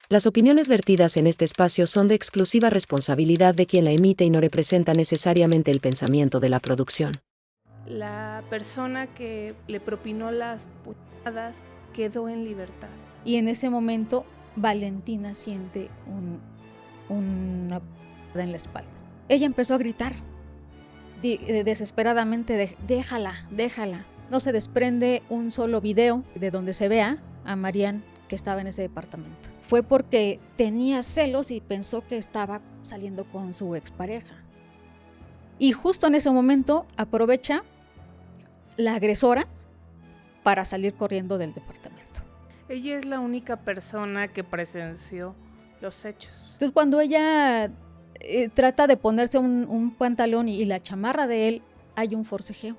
Las opiniones vertidas en este espacio son de exclusiva responsabilidad de quien la emite y no representa necesariamente el pensamiento de la producción. La persona que le propinó las puñaladas quedó en libertad. Y en ese momento Valentina siente una p*** en la espalda. Ella empezó a gritar desesperadamente, déjala. No se desprende un solo video de donde se vea a Marian que estaba en ese departamento. Fue porque tenía celos y pensó que estaba saliendo con su expareja. Y justo en ese momento aprovecha la agresora para salir corriendo del departamento. Ella es la única persona que presenció los hechos. Entonces cuando ella trata de ponerse un pantalón y la chamarra de él, hay un forcejeo.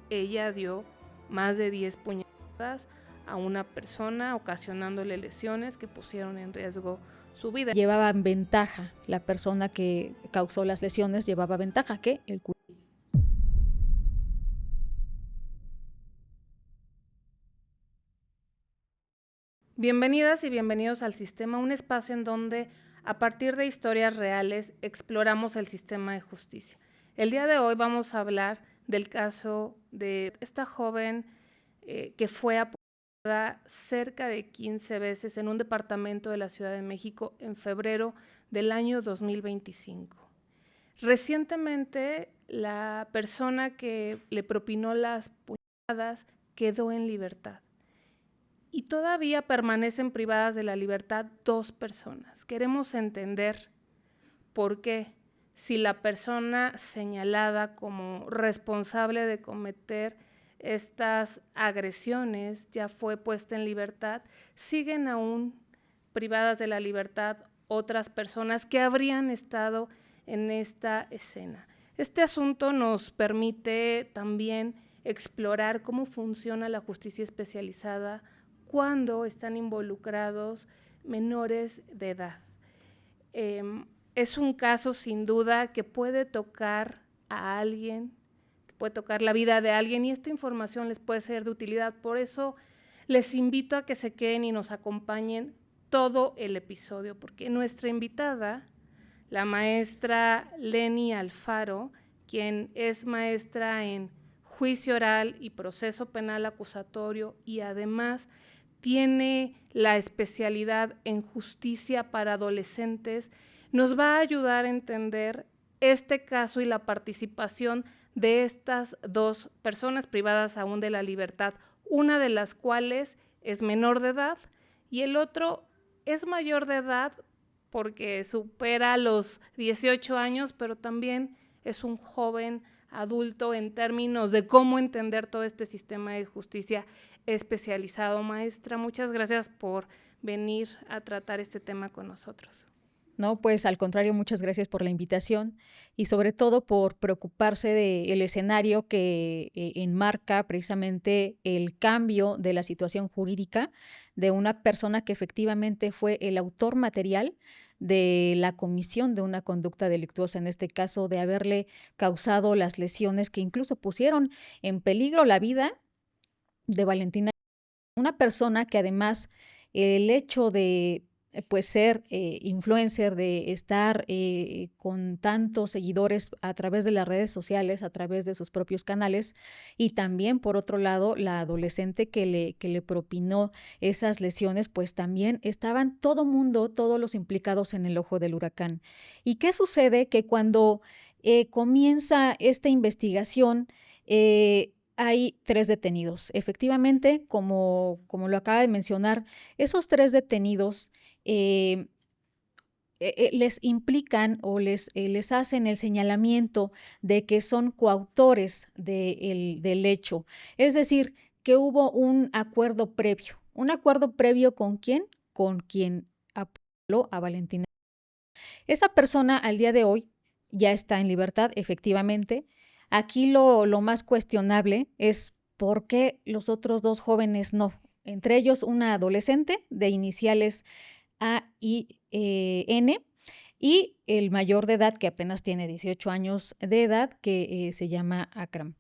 Ella dio más de 10 puñaladas a una persona, ocasionándole lesiones que pusieron en riesgo su vida. Llevaba ventaja, la persona que causó las lesiones llevaba ventaja que el cuchillo. Bienvenidas y bienvenidos al Sistema, un espacio en donde a partir de historias reales exploramos el sistema de justicia. El día de hoy vamos a hablar del caso de esta joven que fue apuñalada cerca de 15 veces en un departamento de la Ciudad de México en febrero del año 2025. Recientemente, la persona que le propinó las puñaladas quedó en libertad. Y todavía permanecen privadas de la libertad 2 personas. Queremos entender por qué, si la persona señalada como responsable de cometer estas agresiones ya fue puesta en libertad, siguen aún privadas de la libertad otras personas que habrían estado en esta escena. Este asunto nos permite también explorar cómo funciona la justicia especializada cuando están involucrados menores de edad. Es un caso sin duda que puede tocar a alguien, que puede tocar la vida de alguien, y esta información les puede ser de utilidad. Por eso les invito a que se queden y nos acompañen todo el episodio, porque nuestra invitada, la maestra Leni Alfaro, quien es maestra en juicio oral y proceso penal acusatorio y además tiene la especialidad en justicia para adolescentes, nos va a ayudar a entender este caso y la participación de estas 2 personas privadas aún de la libertad, una de las cuales es menor de edad y el otro es mayor de edad porque supera los 18 años, pero también es un joven adulto en términos de cómo entender todo este sistema de justicia especializado. Maestra, muchas gracias por venir a tratar este tema con nosotros. No, pues al contrario, muchas gracias por la invitación y sobre todo por preocuparse del escenario que enmarca precisamente el cambio de la situación jurídica de una persona que efectivamente fue el autor material de la comisión de una conducta delictuosa, en este caso de haberle causado las lesiones que incluso pusieron en peligro la vida de Valentina, una persona que además el hecho de pues ser influencer, de estar con tantos seguidores a través de las redes sociales, a través de sus propios canales, y también por otro lado la adolescente que le propinó esas lesiones, pues también estaban todo mundo, todos los implicados en el ojo del huracán. ¿Y qué sucede? Que cuando comienza esta investigación, hay 3 detenidos. Efectivamente, como lo acaba de mencionar, esos 3 detenidos les implican o les hacen el señalamiento de que son coautores del hecho. Es decir, que hubo un acuerdo previo. ¿Un acuerdo previo con quién? Con quien apuñaló a Valentina. Esa persona al día de hoy ya está en libertad, efectivamente. Aquí lo más cuestionable es por qué los otros 2 jóvenes no. Entre ellos una adolescente de iniciales A y N y el mayor de edad que apenas tiene 18 años de edad que se llama Akram.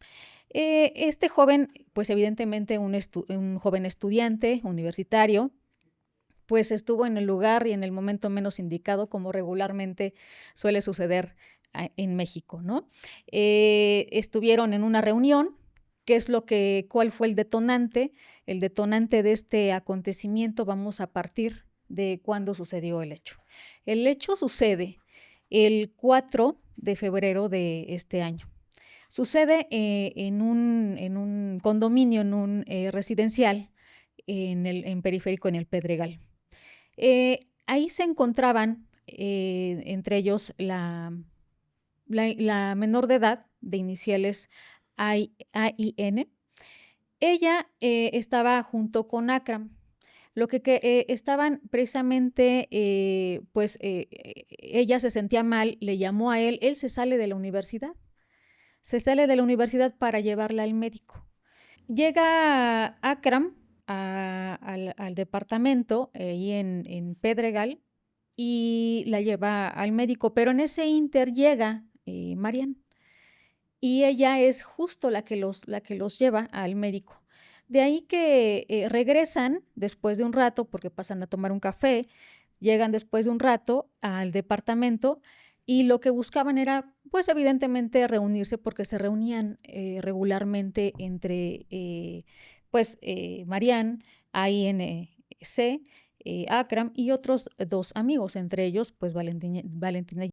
Este joven, pues evidentemente un joven estudiante universitario, pues estuvo en el lugar y en el momento menos indicado, como regularmente suele suceder en México, ¿no? Estuvieron en una reunión. ¿Cuál fue el detonante? El detonante de este acontecimiento, vamos a partir de cuándo sucedió el hecho. El hecho sucede el 4 de febrero de este año. Sucede en un condominio, en un residencial, en Periférico, en el Pedregal. Ahí se encontraban entre ellos la menor de edad, de iniciales AIN. Ella estaba junto con Akram. Lo que estaban precisamente, ella se sentía mal, le llamó a él se sale de la universidad. Se sale de la universidad para llevarla al médico. Llega Akram al departamento ahí en Pedregal y la lleva al médico, pero en ese inter llega Marian y ella es justo la que los lleva al médico. De ahí que regresan después de un rato, porque pasan a tomar un café, llegan después de un rato al departamento y lo que buscaban era, pues evidentemente, reunirse porque se reunían regularmente entre, Marian, AINC, Akram y otros dos amigos, entre ellos, pues Valentina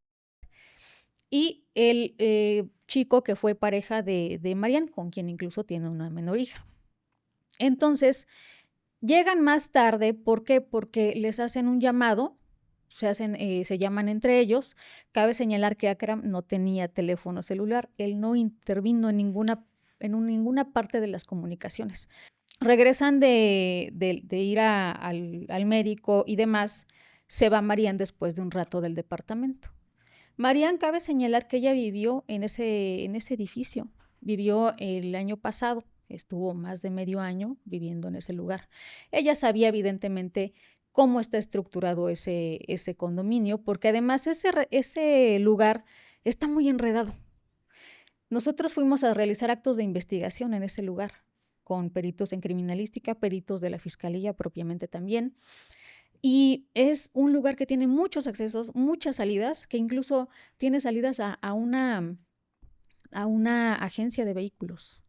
y el chico que fue pareja de Marian, con quien incluso tiene una menor hija. Entonces, llegan más tarde, ¿por qué? Porque les hacen un llamado, se llaman entre ellos. Cabe señalar que Akram no tenía teléfono celular, él no intervino en ninguna parte de las comunicaciones. Regresan de ir al médico y demás, se va Marian después de un rato del departamento. Marian, cabe señalar que ella vivió en ese edificio, vivió el año pasado, estuvo más de medio año viviendo en ese lugar. Ella sabía evidentemente cómo está estructurado ese condominio, porque además ese lugar está muy enredado. Nosotros fuimos a realizar actos de investigación en ese lugar, con peritos en criminalística, peritos de la fiscalía propiamente también. Y es un lugar que tiene muchos accesos, muchas salidas, que incluso tiene salidas a una agencia de vehículos.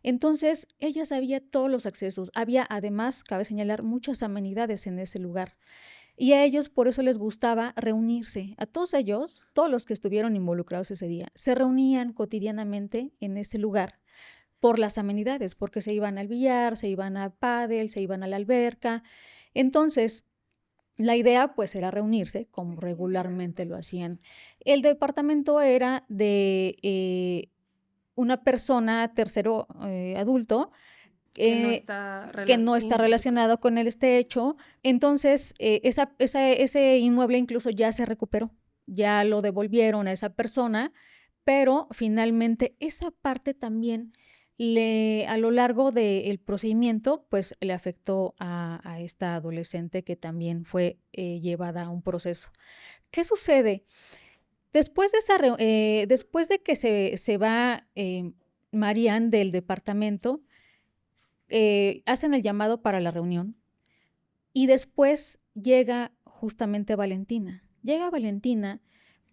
Entonces, ella sabía todos los accesos. Había, además, cabe señalar, muchas amenidades en ese lugar. Y a ellos por eso les gustaba reunirse. A todos ellos, todos los que estuvieron involucrados ese día, se reunían cotidianamente en ese lugar por las amenidades, porque se iban al billar, se iban a pádel, se iban a la alberca. Entonces, la idea pues era reunirse como regularmente lo hacían. El departamento era de una persona, tercero adulto, que no está relacionado con este hecho. Entonces, ese inmueble incluso ya se recuperó, ya lo devolvieron a esa persona, pero finalmente esa parte también a lo largo del procedimiento, pues le afectó a esta adolescente que también fue llevada a un proceso. ¿Qué sucede? Después de que se va Marian del departamento, hacen el llamado para la reunión y después llega justamente Valentina. Llega Valentina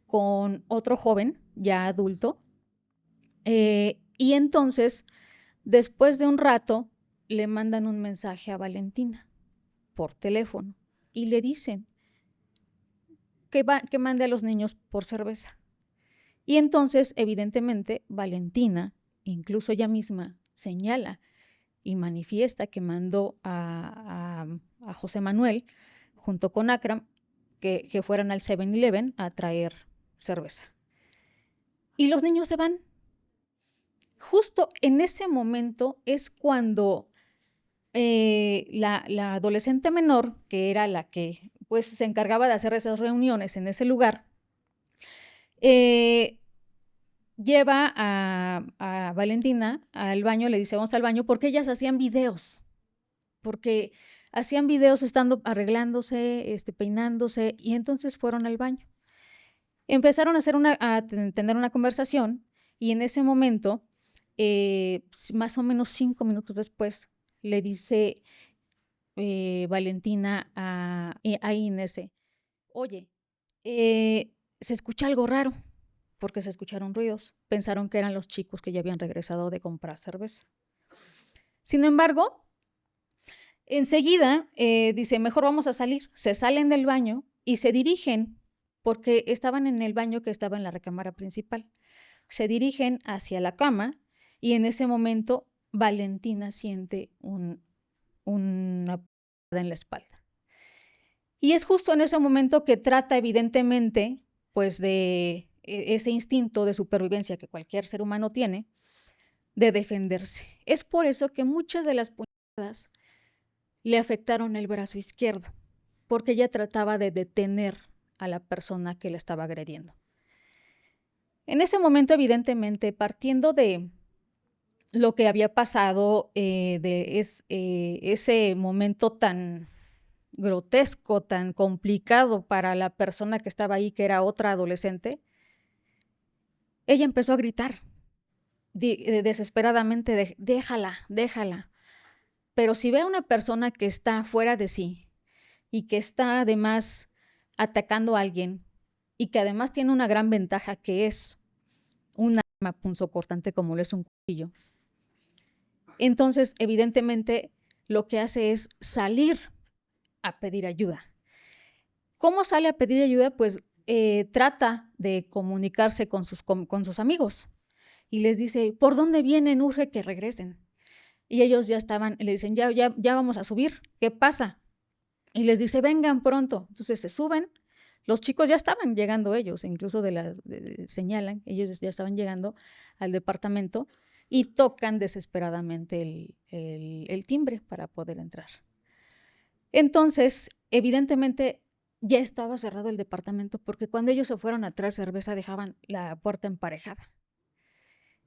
con otro joven, ya adulto, y entonces, después de un rato, le mandan un mensaje a Valentina por teléfono y le dicen que mande a los niños por cerveza. Y entonces, evidentemente, Valentina, incluso ella misma, señala y manifiesta que mandó a José Manuel, junto con Akram, que fueran al 7-Eleven a traer cerveza. Y los niños se van. Justo en ese momento es cuando la adolescente menor, que era la que pues, se encargaba de hacer esas reuniones en ese lugar, lleva a Valentina al baño, le dice, vamos al baño, porque ellas hacían videos, estando arreglándose, peinándose, y entonces fueron al baño. Empezaron a tener una conversación, y en ese momento, más o menos 5 minutos después, le dice Valentina a Inés, oye, se escucha algo raro, porque se escucharon ruidos. Pensaron que eran los chicos que ya habían regresado de comprar cerveza. Sin embargo, enseguida dice, mejor vamos a salir. Se salen del baño y se dirigen, porque estaban en el baño que estaba en la recámara principal. Se dirigen hacia la cama y en ese momento Valentina siente una patada en la espalda. Y es justo en ese momento que trata evidentemente pues de ese instinto de supervivencia que cualquier ser humano tiene, de defenderse. Es por eso que muchas de las puñaladas le afectaron el brazo izquierdo, porque ella trataba de detener a la persona que le estaba agrediendo. En ese momento, evidentemente, partiendo de lo que había pasado, ese momento tan grotesco, tan complicado para la persona que estaba ahí, que era otra adolescente, ella empezó a gritar desesperadamente, déjala, déjala. Pero si ve a una persona que está fuera de sí y que está además atacando a alguien y que además tiene una gran ventaja, que es un arma punzocortante como lo es un cuchillo, entonces evidentemente lo que hace es salir a pedir ayuda. ¿Cómo sale a pedir ayuda? Pues trata de comunicarse con sus amigos y les dice, ¿por dónde vienen? Urge que regresen. Y ellos ya estaban, le dicen, ya vamos a subir, ¿qué pasa? Y les dice, vengan pronto. Entonces se suben, los chicos ya estaban llegando ellos, incluso señalan, ellos ya estaban llegando al departamento y tocan desesperadamente el timbre para poder entrar. Entonces, evidentemente, ya estaba cerrado el departamento, porque cuando ellos se fueron a traer cerveza dejaban la puerta emparejada.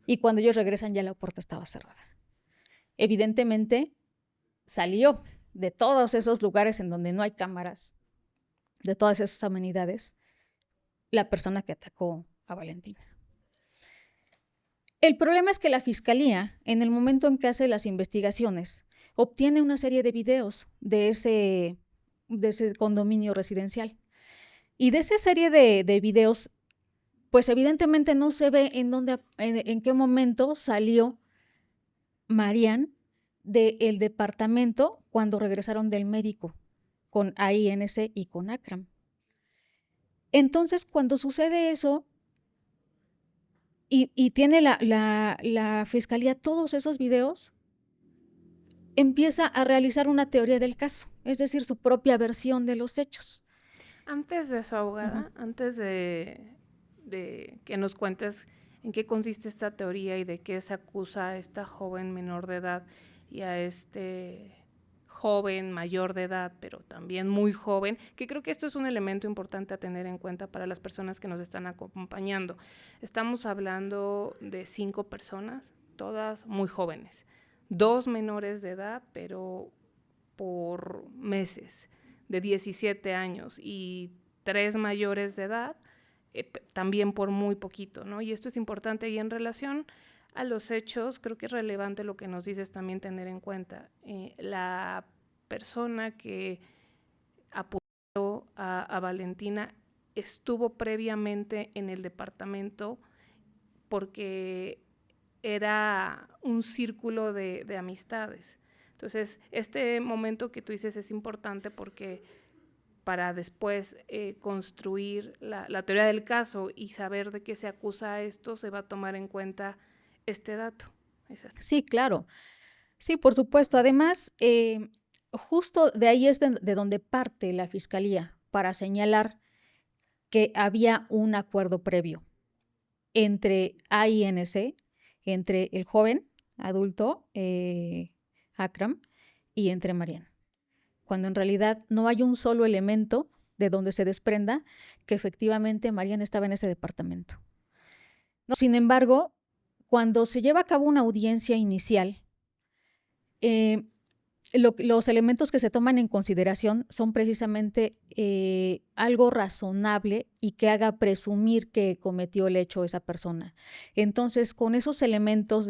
Y cuando ellos regresan ya la puerta estaba cerrada. Evidentemente, salió de todos esos lugares en donde no hay cámaras, de todas esas amenidades, la persona que atacó a Valentina. El problema es que la fiscalía, en el momento en que hace las investigaciones, obtiene una serie de videos de ese condominio residencial. Y de esa serie de videos, pues evidentemente no se ve en qué momento salió Marian del departamento cuando regresaron del médico con AINS y con Akram. Entonces, cuando sucede eso y tiene la fiscalía todos esos videos, empieza a realizar una teoría del caso, es decir, su propia versión de los hechos. Antes de eso, abogada, antes de que nos cuentes en qué consiste esta teoría y de qué se acusa a esta joven menor de edad y a este joven mayor de edad, pero también muy joven, que creo que esto es un elemento importante a tener en cuenta para las personas que nos están acompañando. Estamos hablando de 5 personas, todas muy jóvenes. 2 menores de edad, pero por meses, de 17 años, y 3 mayores de edad, también por muy poquito, ¿no? Y esto es importante. Y en relación a los hechos, creo que es relevante lo que nos dices también tener en cuenta. La persona que apuntó a Valentina estuvo previamente en el departamento porque era un círculo de amistades. Entonces, este momento que tú dices es importante porque para después construir la teoría del caso y saber de qué se acusa a esto, se va a tomar en cuenta este dato. Sí, claro. Sí, por supuesto. Además, justo de ahí es de donde parte la fiscalía para señalar que había un acuerdo previo entre AINC, entre el joven adulto Akram y entre Marian, cuando en realidad no hay un solo elemento de donde se desprenda que efectivamente Marian estaba en ese departamento. No, sin embargo, cuando se lleva a cabo una audiencia inicial, los elementos que se toman en consideración son precisamente algo razonable y que haga presumir que cometió el hecho esa persona. Entonces, con esos elementos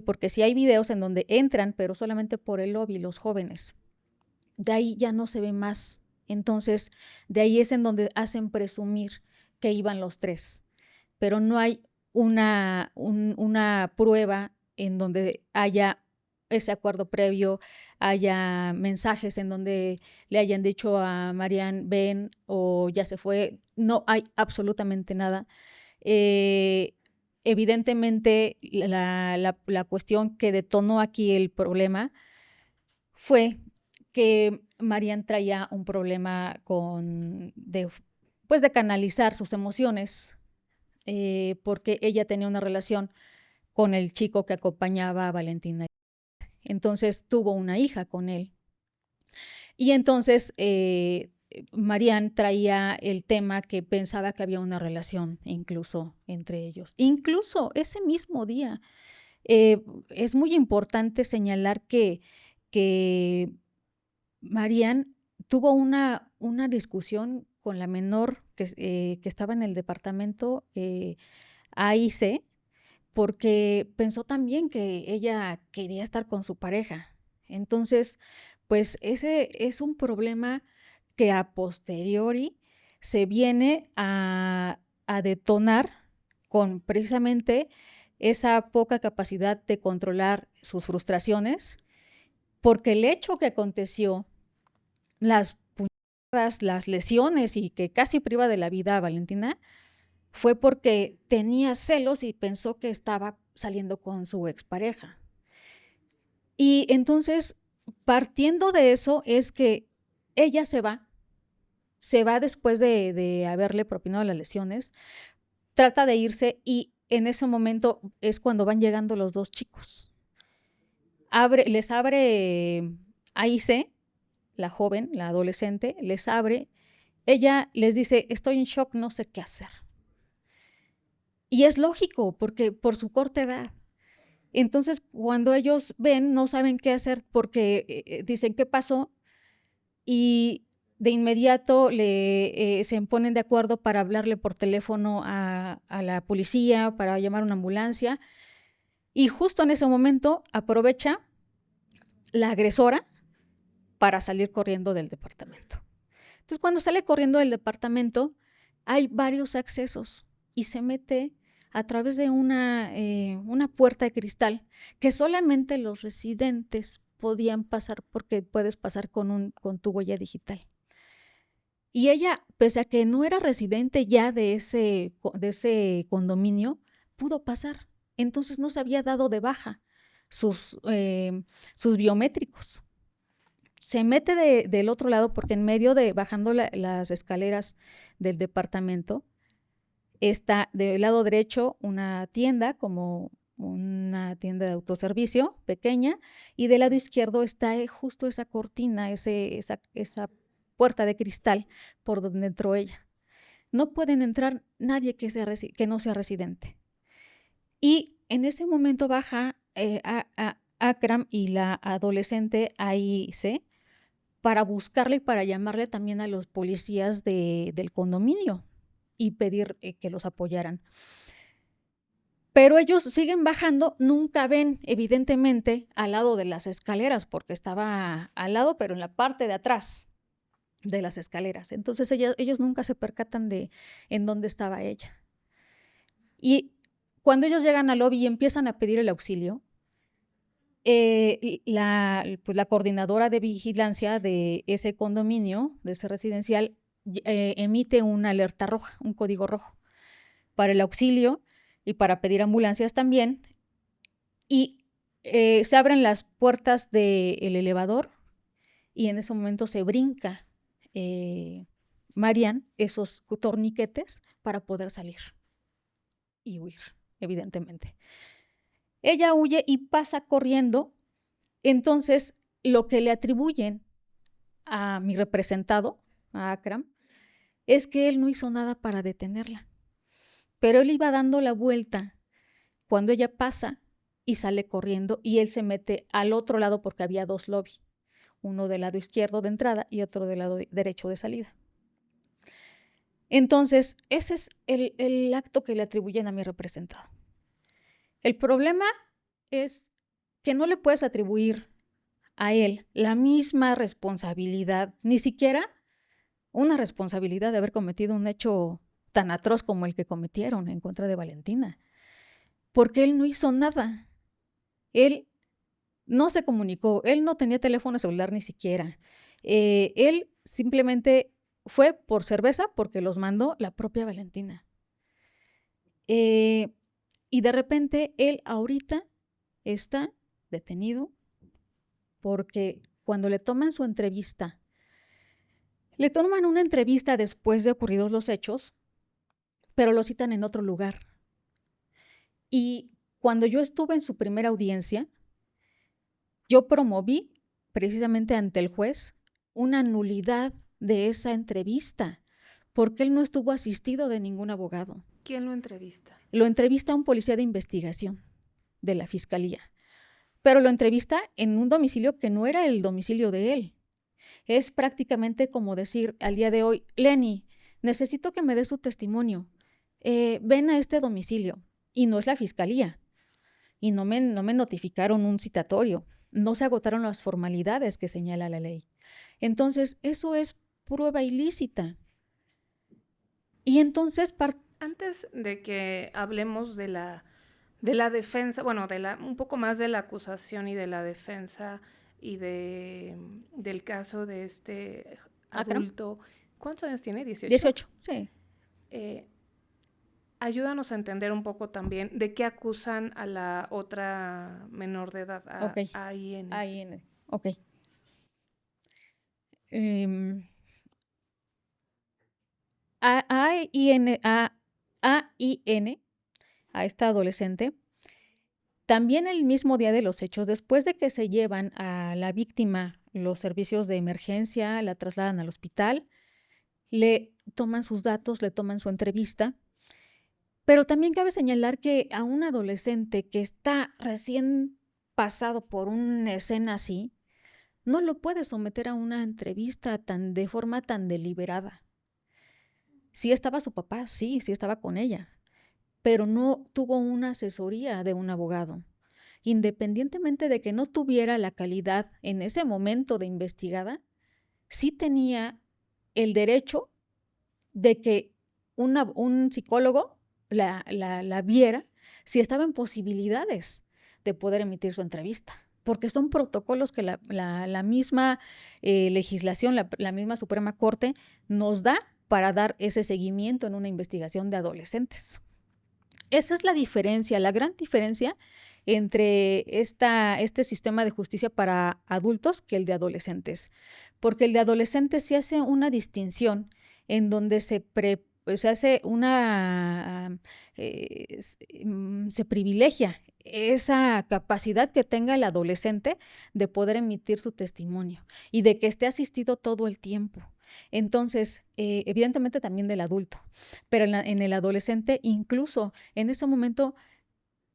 porque si hay videos en donde entran, pero solamente por el lobby los jóvenes, de ahí ya no se ve más. Entonces, de ahí es en donde hacen presumir que iban los 3, pero no hay una prueba en donde haya ese acuerdo previo, haya mensajes en donde le hayan dicho a Marianne, ven, o ya se fue. No hay absolutamente nada. Evidentemente, la cuestión que detonó aquí el problema fue que Marianne traía un problema pues de canalizar sus emociones, porque ella tenía una relación con el chico que acompañaba a Valentina. Entonces tuvo una hija con él. Y entonces Marianne traía el tema que pensaba que había una relación incluso entre ellos. Incluso ese mismo día. Es muy importante señalar que Marianne tuvo una discusión con la menor que estaba en el departamento AIC, porque pensó también que ella quería estar con su pareja. Entonces, pues ese es un problema que a posteriori se viene a detonar con precisamente esa poca capacidad de controlar sus frustraciones, porque el hecho que aconteció, las puñaladas, las lesiones y que casi priva de la vida a Valentina, fue porque tenía celos y pensó que estaba saliendo con su expareja. Y entonces, partiendo de eso, es que ella se va después de haberle propinado las lesiones, trata de irse y en ese momento es cuando van llegando los 2 chicos. Les abre AIC, la joven, la adolescente, les abre. Ella les dice, estoy en shock, no sé qué hacer. Y es lógico, porque por su corta edad. Entonces, cuando ellos ven, no saben qué hacer porque dicen, ¿qué pasó? Y de inmediato se ponen de acuerdo para hablarle por teléfono a la policía, para llamar a una ambulancia. Y justo en ese momento aprovecha la agresora para salir corriendo del departamento. Entonces, cuando sale corriendo del departamento, hay varios accesos y se mete a través de una puerta de cristal que solamente los residentes podían pasar porque puedes pasar con tu huella digital. Y ella, pese a que no era residente ya de ese condominio, pudo pasar. Entonces no se había dado de baja sus biométricos. Se mete del otro lado porque en medio bajando las escaleras del departamento, está del lado derecho una tienda, como una tienda de autoservicio pequeña, y del lado izquierdo está justo esa cortina, esa puerta de cristal por donde entró ella. No pueden entrar nadie que no sea residente. Y en ese momento baja Akram y la adolescente AIC para buscarle y para llamarle también a los policías del condominio y pedir que los apoyaran. Pero ellos siguen bajando, nunca ven evidentemente al lado de las escaleras, porque estaba al lado, pero en la parte de atrás de las escaleras. Entonces ellos nunca se percatan de en dónde estaba ella. Y cuando ellos llegan al lobby y empiezan a pedir el auxilio, la coordinadora de vigilancia de ese condominio, de ese residencial, emite una alerta roja, un código rojo para el auxilio y para pedir ambulancias también. Y se abren las puertas del elevador y en ese momento se brinca Marianne esos torniquetes para poder salir y huir, evidentemente. Ella huye y pasa corriendo. Entonces, lo que le atribuyen a mi representado, a Akram, es que él no hizo nada para detenerla. Pero él iba dando la vuelta cuando ella pasa y sale corriendo y él se mete al otro lado porque había 2 lobbies, uno del lado izquierdo de entrada y otro del lado derecho de salida. Entonces, ese es el acto que le atribuyen a mi representado. El problema es que no le puedes atribuir a él la misma responsabilidad, ni siquiera una responsabilidad de haber cometido un hecho tan atroz como el que cometieron en contra de Valentina, porque él no hizo nada. Él no se comunicó, él no tenía teléfono celular ni siquiera. Él simplemente fue por cerveza porque los mandó la propia Valentina. Y de repente él ahorita está detenido porque cuando le toman su entrevista, le toman una entrevista después de ocurridos los hechos, pero lo citan en otro lugar. Y cuando yo estuve en su primera audiencia, yo promoví precisamente ante el juez una nulidad de esa entrevista, porque él no estuvo asistido de ningún abogado. ¿Quién lo entrevista? Lo entrevista un policía de investigación de la fiscalía, pero lo entrevista en un domicilio que no era el domicilio de él. Es prácticamente como decir al día de hoy, Lenny, necesito que me des tu testimonio. Ven a este domicilio. Y no es la fiscalía. Y no me notificaron un citatorio. No se agotaron las formalidades que señala la ley. Entonces, eso es prueba ilícita. Y entonces... Antes de que hablemos de la defensa, bueno, un poco más de la acusación y de la defensa y del caso de este adulto, ¿cuántos años tiene? 18. 18, sí. Ayúdanos a entender un poco también de qué acusan a la otra menor de edad, a IN. AIN, ok. AIN, a esta adolescente, también el mismo día de los hechos, después de que se llevan a la víctima los servicios de emergencia, la trasladan al hospital, le toman sus datos, le toman su entrevista, pero también cabe señalar que a un adolescente que está recién pasado por una escena así, no lo puede someter a una entrevista de forma tan deliberada. Sí estaba su papá, sí estaba con ella, pero no tuvo una asesoría de un abogado. Independientemente de que no tuviera la calidad en ese momento de investigada, sí tenía el derecho de que un psicólogo la viera si estaba en posibilidades de poder emitir su entrevista, porque son protocolos que la misma legislación, la misma Suprema Corte nos da para dar ese seguimiento en una investigación de adolescentes. Esa es la diferencia, la gran diferencia entre este sistema de justicia para adultos que el de adolescentes, porque el de adolescentes sí hace una distinción en donde se privilegia esa capacidad que tenga el adolescente de poder emitir su testimonio y de que esté asistido todo el tiempo. Entonces, evidentemente también del adulto, pero en el adolescente, incluso en ese momento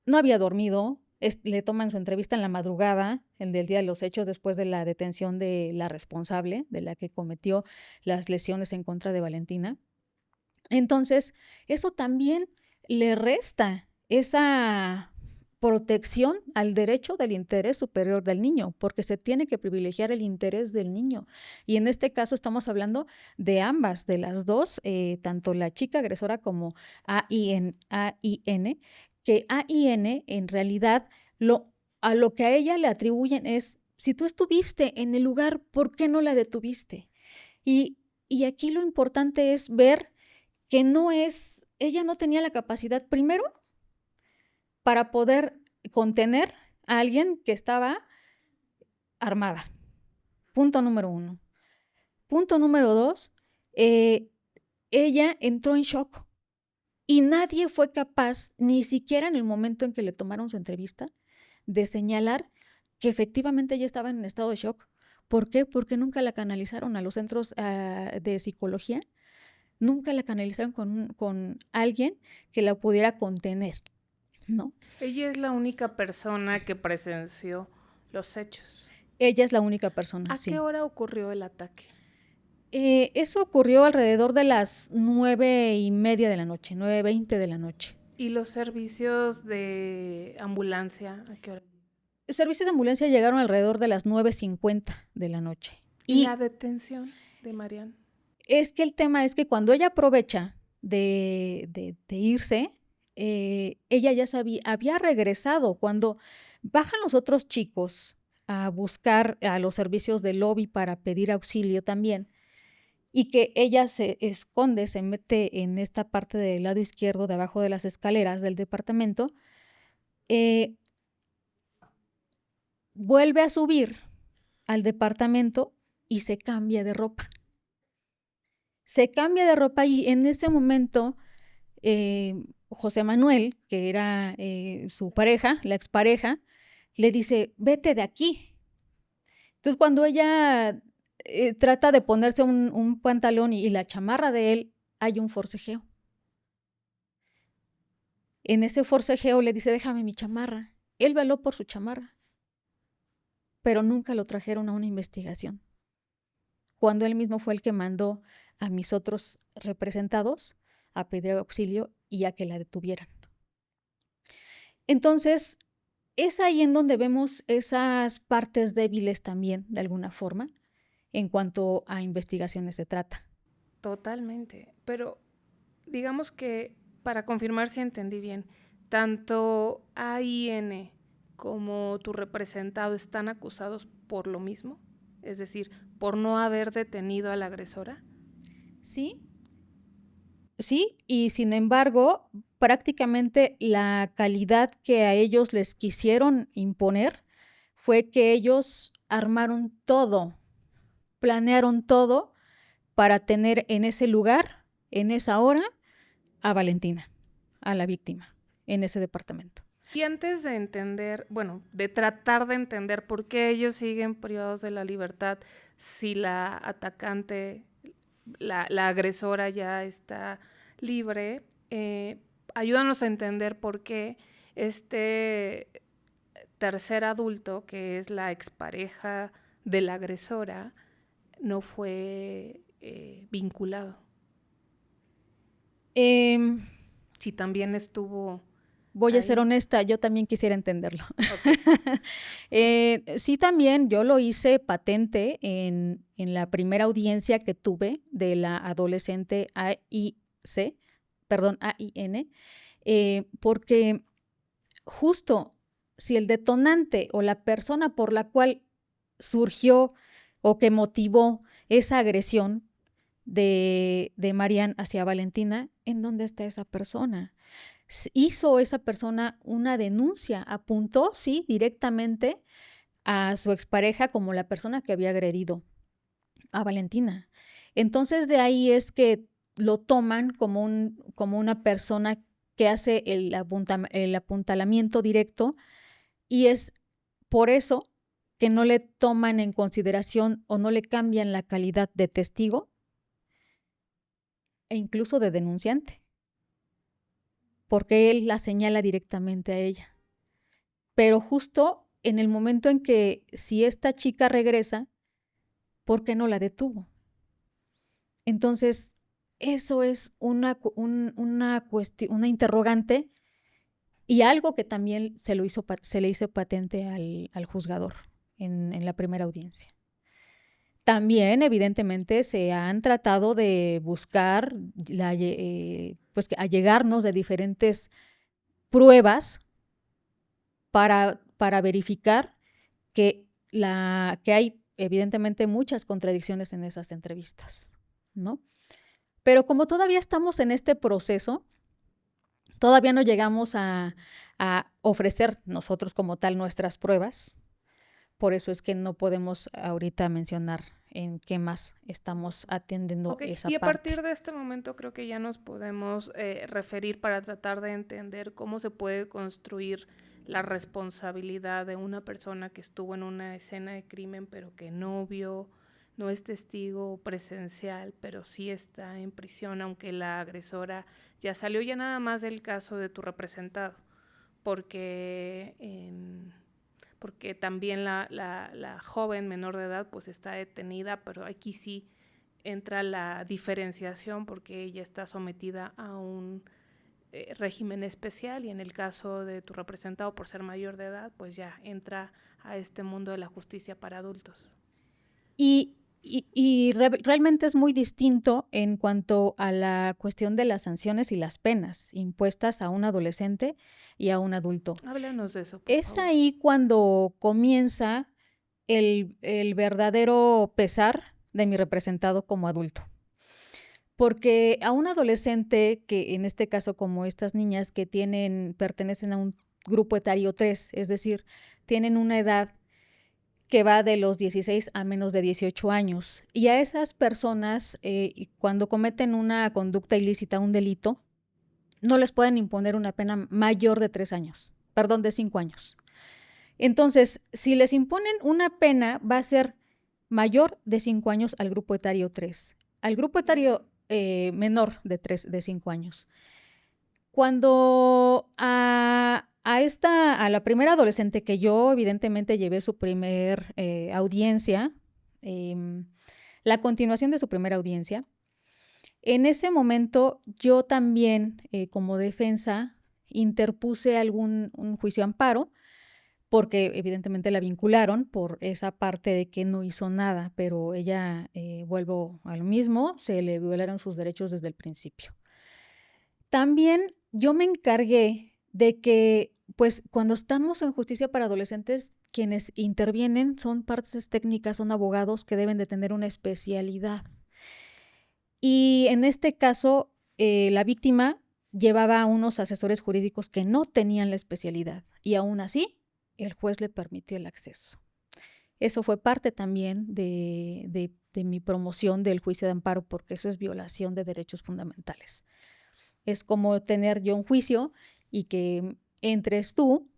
no había dormido, le toman su entrevista en la madrugada, el del día de los hechos, después de la detención de la responsable, de la que cometió las lesiones en contra de Valentina. Entonces, eso también le resta esa protección al derecho del interés superior del niño, porque se tiene que privilegiar el interés del niño. Y en este caso estamos hablando de ambas, de las dos, tanto la chica agresora como AIN, que AIN en realidad a lo que a ella le atribuyen es, si tú estuviste en el lugar, ¿por qué no la detuviste? Y aquí lo importante es ver que ella no tenía la capacidad, primero, para poder contener a alguien que estaba armada. Punto número 1. Punto número 2, ella entró en shock y nadie fue capaz, ni siquiera en el momento en que le tomaron su entrevista, de señalar que efectivamente ella estaba en un estado de shock. ¿Por qué? Porque nunca la canalizaron a los centros de psicología, nunca la canalizaron con alguien que la pudiera contener, ¿no? Ella es la única persona que presenció los hechos. Ella es la única persona, ¿A sí. qué hora ocurrió el ataque? Eso ocurrió alrededor de las 9:30 de la noche, 9:20 de la noche. ¿Y los servicios de ambulancia a qué hora? Servicios de ambulancia llegaron alrededor de las 9:50 de la noche. ¿Y la detención de Marian? Es que el tema es que cuando ella aprovecha de irse, ella ya había regresado. Cuando bajan los otros chicos a buscar a los servicios del lobby para pedir auxilio también, y que ella se esconde, se mete en esta parte del lado izquierdo, de abajo de las escaleras del departamento, vuelve a subir al departamento y se cambia de ropa. Se cambia de ropa y en ese momento José Manuel, que era su pareja, la expareja, le dice, vete de aquí. Entonces cuando ella trata de ponerse un pantalón y la chamarra de él, hay un forcejeo. En ese forcejeo le dice, déjame mi chamarra. Él veló por su chamarra, pero nunca lo trajeron a una investigación. Cuando él mismo fue el que mandó a mis otros representados a pedir auxilio y a que la detuvieran. Entonces, es ahí en donde vemos esas partes débiles también, de alguna forma, en cuanto a investigaciones se trata. Totalmente, pero digamos que para confirmar si entendí bien, tanto AIN como tu representado están acusados por lo mismo, es decir, por no haber detenido a la agresora. Sí, y sin embargo, prácticamente la calidad que a ellos les quisieron imponer fue que ellos armaron todo, planearon todo para tener en ese lugar, en esa hora, a Valentina, a la víctima, en ese departamento. Y antes de entender, bueno, de tratar de entender por qué ellos siguen privados de la libertad si la atacante, la agresora ya está libre, ayúdanos a entender por qué este tercer adulto, que es la expareja de la agresora, no fue vinculado. Si también estuvo... Voy a ser honesta, yo también quisiera entenderlo. Okay. Sí, también yo lo hice patente en la primera audiencia que tuve de la adolescente AIN, porque justo si el detonante o la persona por la cual surgió o que motivó esa agresión de Marian hacia Valentina, ¿en dónde está esa persona? ¿Hizo esa persona una denuncia? ¿Apuntó, sí, directamente a su expareja como la persona que había agredido a Valentina? Entonces de ahí es que lo toman como una persona que hace el apuntalamiento directo, y es por eso que no le toman en consideración o no le cambian la calidad de testigo e incluso de denunciante, porque él la señala directamente a ella. Pero justo en el momento en que si esta chica regresa, ¿por qué no la detuvo? Entonces, eso es una cuestión, una interrogante y algo que también se le hizo patente al juzgador en la primera audiencia. También, evidentemente, se han tratado de buscar, pues, allegarnos de diferentes pruebas para verificar que hay evidentemente muchas contradicciones en esas entrevistas, ¿no? Pero como todavía estamos en este proceso, todavía no llegamos a ofrecer nosotros como tal nuestras pruebas. Por eso es que no podemos ahorita mencionar en qué más estamos atendiendo esa parte. Y a partir de este momento creo que ya nos podemos referir para tratar de entender cómo se puede construir la responsabilidad de una persona que estuvo en una escena de crimen pero que no vio, no es testigo presencial, pero sí está en prisión, aunque la agresora ya salió. Ya nada más del caso de tu representado, porque también la joven menor de edad pues está detenida, pero aquí sí entra la diferenciación porque ella está sometida a un régimen especial, y en el caso de tu representado, por ser mayor de edad, pues ya entra a este mundo de la justicia para adultos. Realmente es muy distinto en cuanto a la cuestión de las sanciones y las penas impuestas a un adolescente y a un adulto. Háblanos de eso, por Es favor. ahí cuando comienza el verdadero pesar de mi representado como adulto. Porque a un adolescente, que en este caso como estas niñas que pertenecen a un grupo etario 3, es decir, tienen una edad que va de los 16 a menos de 18 años. Y a esas personas, cuando cometen una conducta ilícita, un delito, no les pueden imponer una pena mayor de 5 años. Entonces, si les imponen una pena, va a ser mayor de 5 años al grupo etario 3. Al grupo etario menor de 5 años. Cuando a la primera adolescente que yo evidentemente llevé su primer audiencia, la continuación de su primera audiencia, en ese momento yo también como defensa interpuse un juicio de amparo, porque evidentemente la vincularon por esa parte de que no hizo nada, pero ella, vuelvo a lo mismo, se le violaron sus derechos desde el principio. También yo me encargué de que, pues, cuando estamos en justicia para adolescentes, quienes intervienen son partes técnicas, son abogados que deben de tener una especialidad. Y en este caso, la víctima llevaba a unos asesores jurídicos que no tenían la especialidad y aún así el juez le permitió el acceso. Eso fue parte también de mi promoción del juicio de amparo, porque eso es violación de derechos fundamentales. Es como tener yo un juicio y que entres tú,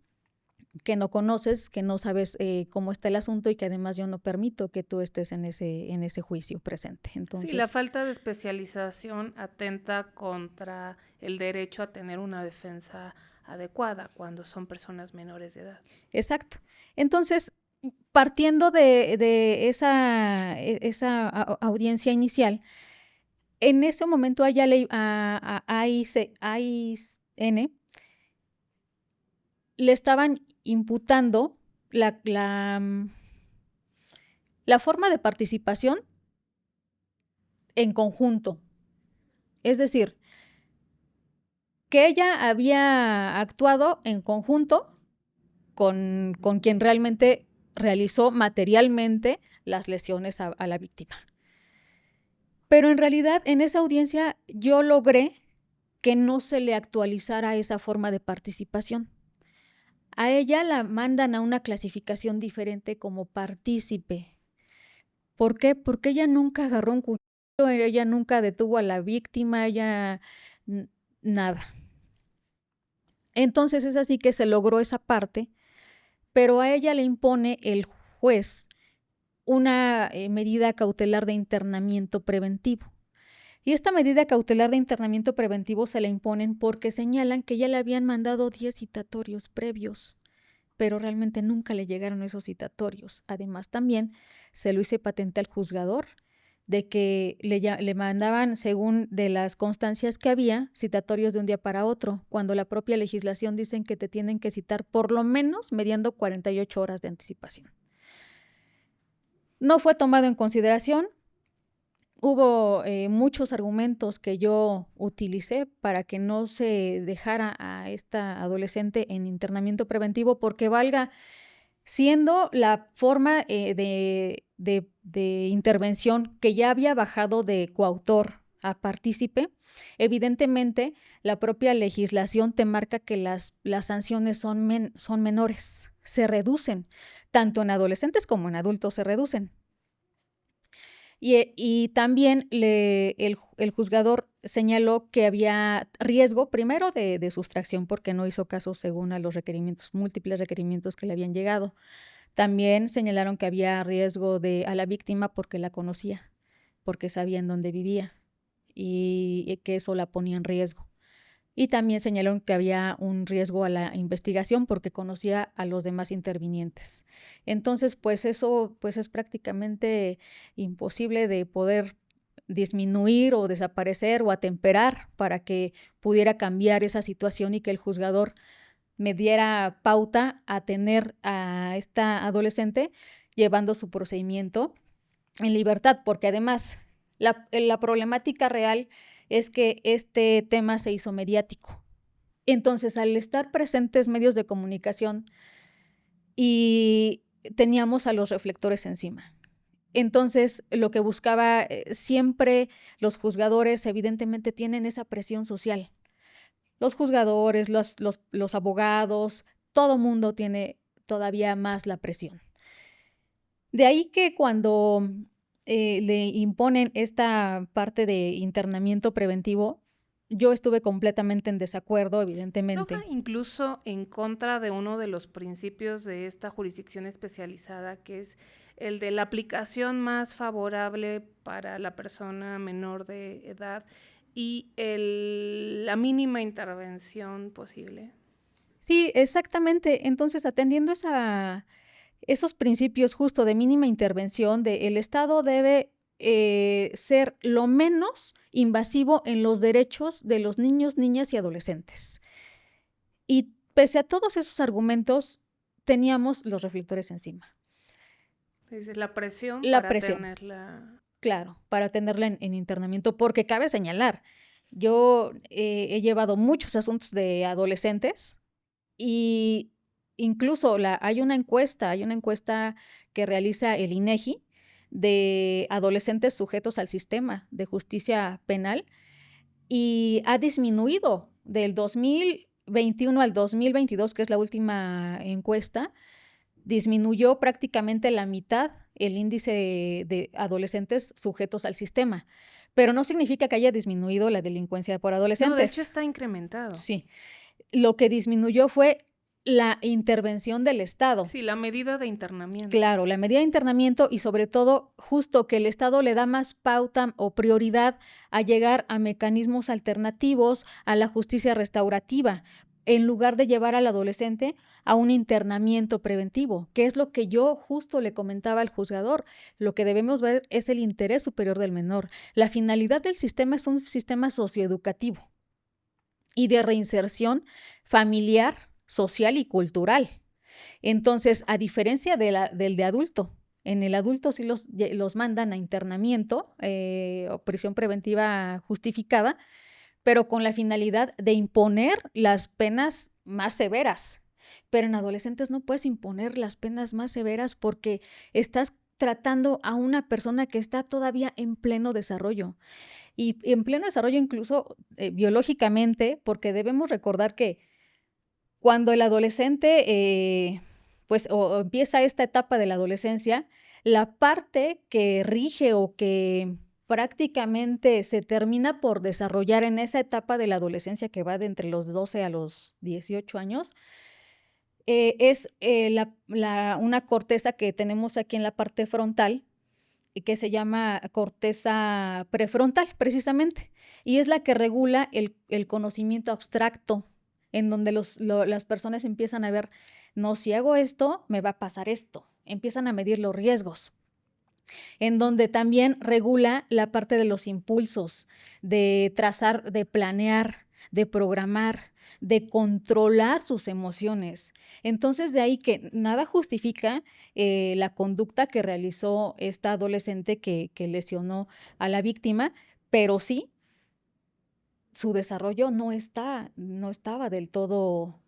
que no conoces, que no sabes cómo está el asunto y que además yo no permito que tú estés en ese juicio presente. Entonces, sí, la falta de especialización atenta contra el derecho a tener una defensa adecuada cuando son personas menores de edad. Exacto. Entonces, partiendo de esa audiencia inicial, en ese momento a AIN le estaban imputando la forma de participación en conjunto. Es decir, que ella había actuado en conjunto con quien realmente realizó materialmente las lesiones a la víctima. Pero en realidad en esa audiencia yo logré que no se le actualizara esa forma de participación. A ella la mandan a una clasificación diferente como partícipe. ¿Por qué? Porque ella nunca agarró un cuchillo, ella nunca detuvo a la víctima, ella nada. Entonces es así que se logró esa parte, pero a ella le impone el juez una medida cautelar de internamiento preventivo. Y esta medida cautelar de internamiento preventivo se la imponen porque señalan que ya le habían mandado 10 citatorios previos, pero realmente nunca le llegaron esos citatorios. Además, también se lo hice patente al juzgador de que le mandaban, según de las constancias que había, citatorios de un día para otro, cuando la propia legislación dicen que te tienen que citar por lo menos mediando 48 horas de anticipación. No fue tomado en consideración. Hubo muchos argumentos que yo utilicé para que no se dejara a esta adolescente en internamiento preventivo, porque valga, siendo la forma de intervención que ya había bajado de coautor a partícipe, evidentemente la propia legislación te marca que las sanciones son menores, se reducen, tanto en adolescentes como en adultos se reducen. Y también el juzgador señaló que había riesgo, primero de sustracción, porque no hizo caso según a los múltiples requerimientos que le habían llegado. También señalaron que había riesgo a la víctima porque la conocía, porque sabían dónde vivía y que eso la ponía en riesgo. Y también señalaron que había un riesgo a la investigación porque conocía a los demás intervinientes. Entonces, pues eso pues es prácticamente imposible de poder disminuir o desaparecer o atemperar para que pudiera cambiar esa situación y que el juzgador me diera pauta a tener a esta adolescente llevando su procedimiento en libertad, porque además la problemática real es que este tema se hizo mediático. Entonces, al estar presentes medios de comunicación y teníamos a los reflectores encima. Entonces, lo que buscaba siempre los juzgadores, evidentemente tienen esa presión social. Los juzgadores, los abogados, todo mundo tiene todavía más la presión. De ahí que cuando le imponen esta parte de internamiento preventivo, yo estuve completamente en desacuerdo, evidentemente. Incluso en contra de uno de los principios de esta jurisdicción especializada, que es el de la aplicación más favorable para la persona menor de edad y la mínima intervención posible. Sí, exactamente. Entonces, atendiendo esos principios justo de mínima intervención, de el Estado debe ser lo menos invasivo en los derechos de los niños, niñas y adolescentes. Y pese a todos esos argumentos, teníamos los reflectores encima. Es la presión para tenerla. Claro, para tenerla en internamiento, porque cabe señalar, yo he llevado muchos asuntos de adolescentes y incluso hay una encuesta que realiza el INEGI de adolescentes sujetos al sistema de justicia penal y ha disminuido del 2021 al 2022, que es la última encuesta, disminuyó prácticamente la mitad el índice de adolescentes sujetos al sistema, pero no significa que haya disminuido la delincuencia por adolescentes. No, de hecho está incrementado. Sí, lo que disminuyó fue la intervención del Estado. Sí, la medida de internamiento. Claro, la medida de internamiento y sobre todo justo que el Estado le da más pauta o prioridad a llegar a mecanismos alternativos a la justicia restaurativa, en lugar de llevar al adolescente a un internamiento preventivo, que es lo que yo justo le comentaba al juzgador. Lo que debemos ver es el interés superior del menor. La finalidad del sistema es un sistema socioeducativo y de reinserción familiar, social y cultural. Entonces, a diferencia del de adulto, en el adulto sí los mandan a internamiento o prisión preventiva justificada, pero con la finalidad de imponer las penas más severas. Pero en adolescentes no puedes imponer las penas más severas porque estás tratando a una persona que está todavía en pleno desarrollo. Y en pleno desarrollo incluso biológicamente, porque debemos recordar que cuando el adolescente o empieza esta etapa de la adolescencia, la parte que rige o que prácticamente se termina por desarrollar en esa etapa de la adolescencia que va de entre los 12 a los 18 años, es una corteza que tenemos aquí en la parte frontal y que se llama corteza prefrontal precisamente, y es la que regula el conocimiento abstracto, en donde las personas empiezan a ver, no, si hago esto, me va a pasar esto, empiezan a medir los riesgos. En donde también regula la parte de los impulsos, de trazar, de planear, de programar, de controlar sus emociones. Entonces, de ahí que nada justifica la conducta que realizó esta adolescente que lesionó a la víctima, pero sí, su desarrollo no estaba del todo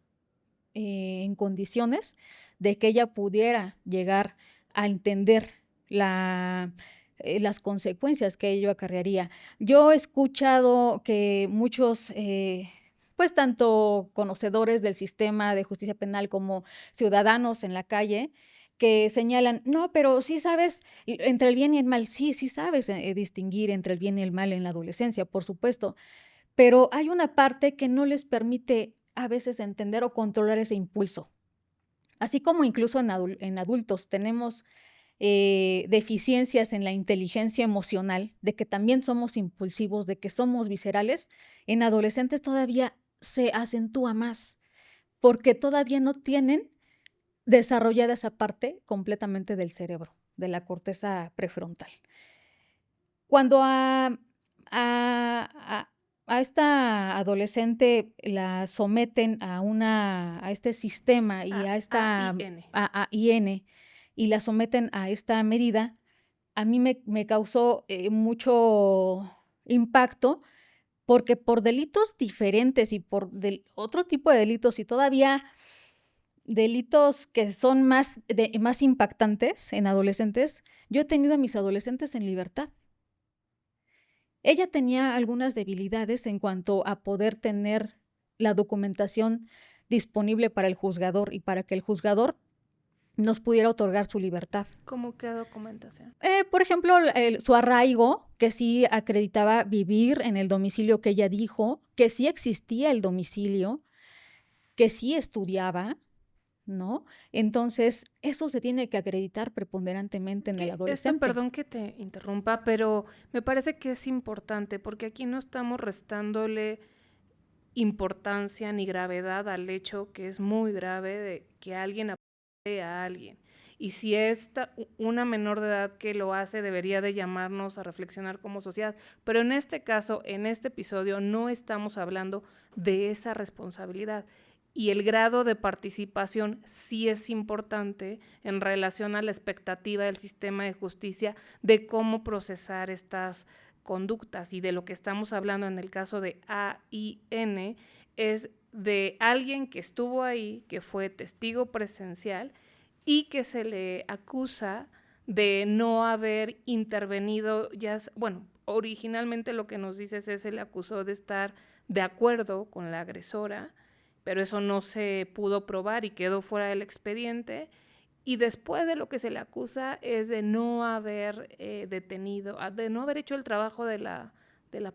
en condiciones de que ella pudiera llegar a entender las consecuencias que ello acarrearía. Yo he escuchado que muchos, pues tanto conocedores del sistema de justicia penal como ciudadanos en la calle, que señalan, no, pero sí sabes entre el bien y el mal, sí sabes distinguir entre el bien y el mal en la adolescencia, por supuesto, pero hay una parte que no les permite a veces entender o controlar ese impulso. Así como incluso en adultos tenemos deficiencias en la inteligencia emocional, de que también somos impulsivos, de que somos viscerales, en adolescentes todavía se acentúa más, porque todavía no tienen desarrollada esa parte completamente del cerebro, de la corteza prefrontal. Cuando a esta adolescente la someten a este sistema y a esta AIN. AIN y la someten a esta medida, a mí me causó mucho impacto porque por delitos diferentes y por otro tipo de delitos y todavía delitos que son más impactantes en adolescentes, yo he tenido a mis adolescentes en libertad. Ella tenía algunas debilidades en cuanto a poder tener la documentación disponible para el juzgador y para que el juzgador nos pudiera otorgar su libertad. ¿Cómo qué documentación? Por ejemplo, su arraigo, que sí acreditaba vivir en el domicilio que ella dijo, que sí existía el domicilio, que sí estudiaba, ¿no? Entonces, eso se tiene que acreditar preponderantemente en el adolescente. Perdón que te interrumpa, pero me parece que es importante porque aquí no estamos restándole importancia ni gravedad al hecho que es muy grave de que alguien aparte a alguien. Y si es una menor de edad que lo hace, debería de llamarnos a reflexionar como sociedad. Pero en este caso, en este episodio, no estamos hablando de esa responsabilidad. Y el grado de participación sí es importante en relación a la expectativa del sistema de justicia de cómo procesar estas conductas. Y de lo que estamos hablando en el caso de AIN es de alguien que estuvo ahí, que fue testigo presencial y que se le acusa de no haber intervenido, originalmente lo que nos dices es se le acusó de estar de acuerdo con la agresora, pero eso no se pudo probar y quedó fuera del expediente. Y después de lo que se le acusa es de no haber detenido, de no haber hecho el trabajo de la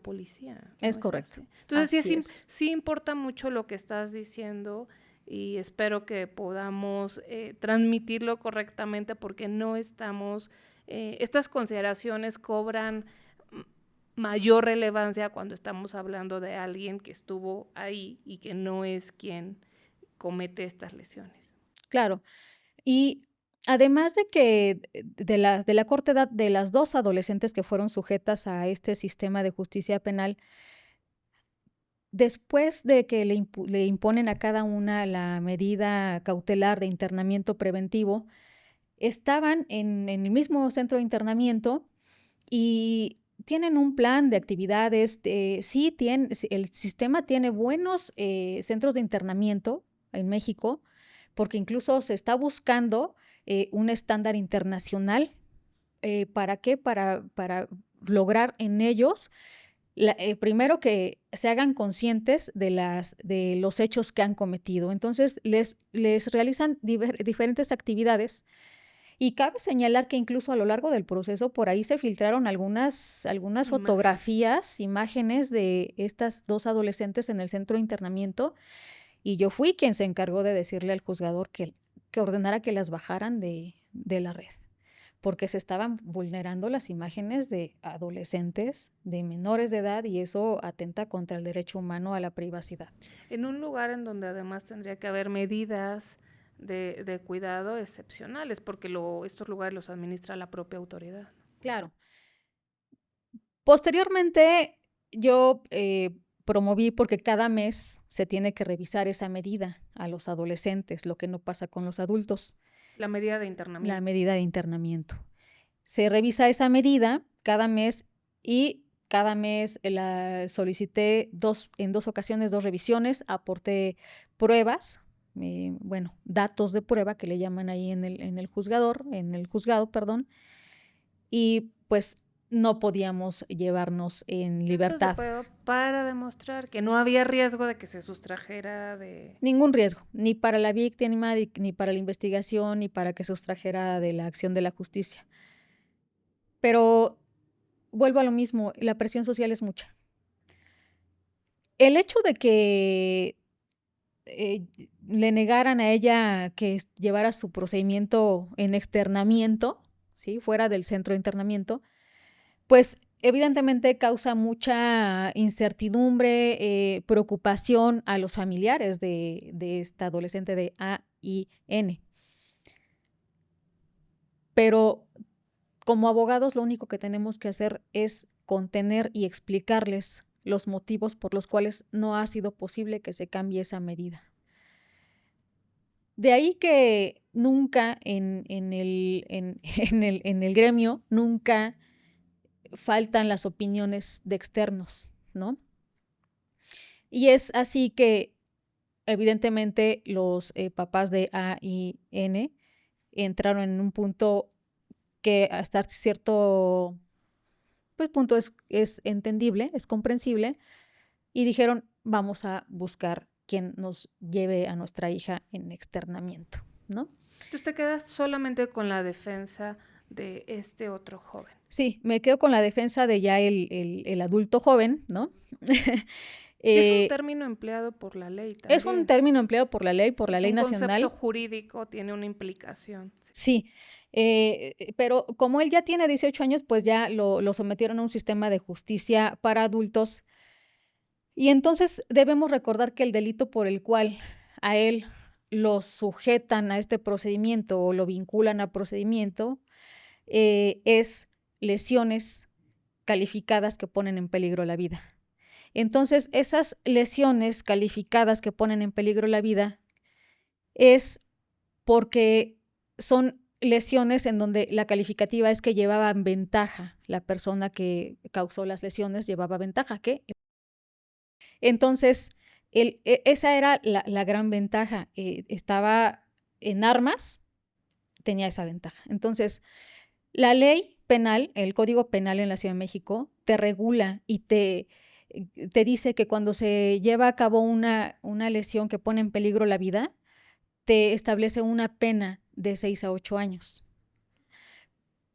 policía. ¿No es correcto. Así? Entonces sí importa mucho lo que estás diciendo y espero que podamos transmitirlo correctamente porque no estamos, estas consideraciones cobran mayor relevancia cuando estamos hablando de alguien que estuvo ahí y que no es quien comete estas lesiones. Claro. Y además de que de la corta edad de las dos adolescentes que fueron sujetas a este sistema de justicia penal, después de que le imponen a cada una la medida cautelar de internamiento preventivo, estaban en el mismo centro de internamiento y tienen un plan de actividades. El sistema tiene buenos centros de internamiento en México, porque incluso se está buscando un estándar internacional. ¿Para qué? Para lograr en ellos, primero que se hagan conscientes de los hechos que han cometido. Entonces, les realizan diferentes actividades. Y cabe señalar que incluso a lo largo del proceso por ahí se filtraron algunas fotografías, imágenes de estas dos adolescentes en el centro de internamiento. Y yo fui quien se encargó de decirle al juzgador que ordenara que las bajaran de la red, porque se estaban vulnerando las imágenes de adolescentes, de menores de edad, y eso atenta contra el derecho humano a la privacidad. En un lugar en donde además tendría que haber medidas de cuidado excepcionales, porque estos lugares los administra la propia autoridad. Claro. Posteriormente, yo promoví, porque cada mes se tiene que revisar esa medida a los adolescentes, lo que no pasa con los adultos. La medida de internamiento. La medida de internamiento. Se revisa esa medida cada mes y cada mes la solicité en dos ocasiones, 2 revisiones, aporté pruebas, datos de prueba que le llaman ahí en el juzgado, y pues no podíamos llevarnos en libertad. Para demostrar que no había riesgo de que se sustrajera de... Ningún riesgo, ni para la víctima, ni para la investigación, ni para que sustrajera de la acción de la justicia. Pero vuelvo a lo mismo, la presión social es mucha. El hecho de que le negaran a ella que llevara su procedimiento en externamiento, ¿sí?, fuera del centro de internamiento, pues evidentemente causa mucha incertidumbre, preocupación a los familiares de esta adolescente de AIN. Pero como abogados lo único que tenemos que hacer es contener y explicarles los motivos por los cuales no ha sido posible que se cambie esa medida. De ahí que nunca en el gremio, nunca faltan las opiniones de externos, ¿no? Y es así que evidentemente los papás de A y N entraron en un punto que hasta cierto punto es entendible, es comprensible, y dijeron, vamos a buscar quien nos lleve a nuestra hija en externamiento, ¿no? Entonces te quedas solamente con la defensa de este otro joven. Sí, me quedo con la defensa de ya el adulto joven, ¿no? Es un término empleado por la ley también. Es un término empleado por la ley, por la ley nacional. Es un concepto jurídico, tiene una implicación. Sí, pero como él ya tiene 18 años, pues ya lo sometieron a un sistema de justicia para adultos. Y entonces debemos recordar que el delito por el cual a él lo sujetan a este procedimiento o lo vinculan a procedimiento es lesiones calificadas que ponen en peligro la vida. Entonces, esas lesiones calificadas que ponen en peligro la vida es porque son lesiones en donde la calificativa es que llevaban ventaja, la persona que causó las lesiones llevaba ventaja. Entonces, esa era la gran ventaja. Estaba en armas, tenía esa ventaja. Entonces, la ley penal, el Código Penal en la Ciudad de México, te regula y te dice que cuando se lleva a cabo una lesión que pone en peligro la vida, te establece una pena de 6 a 8 años.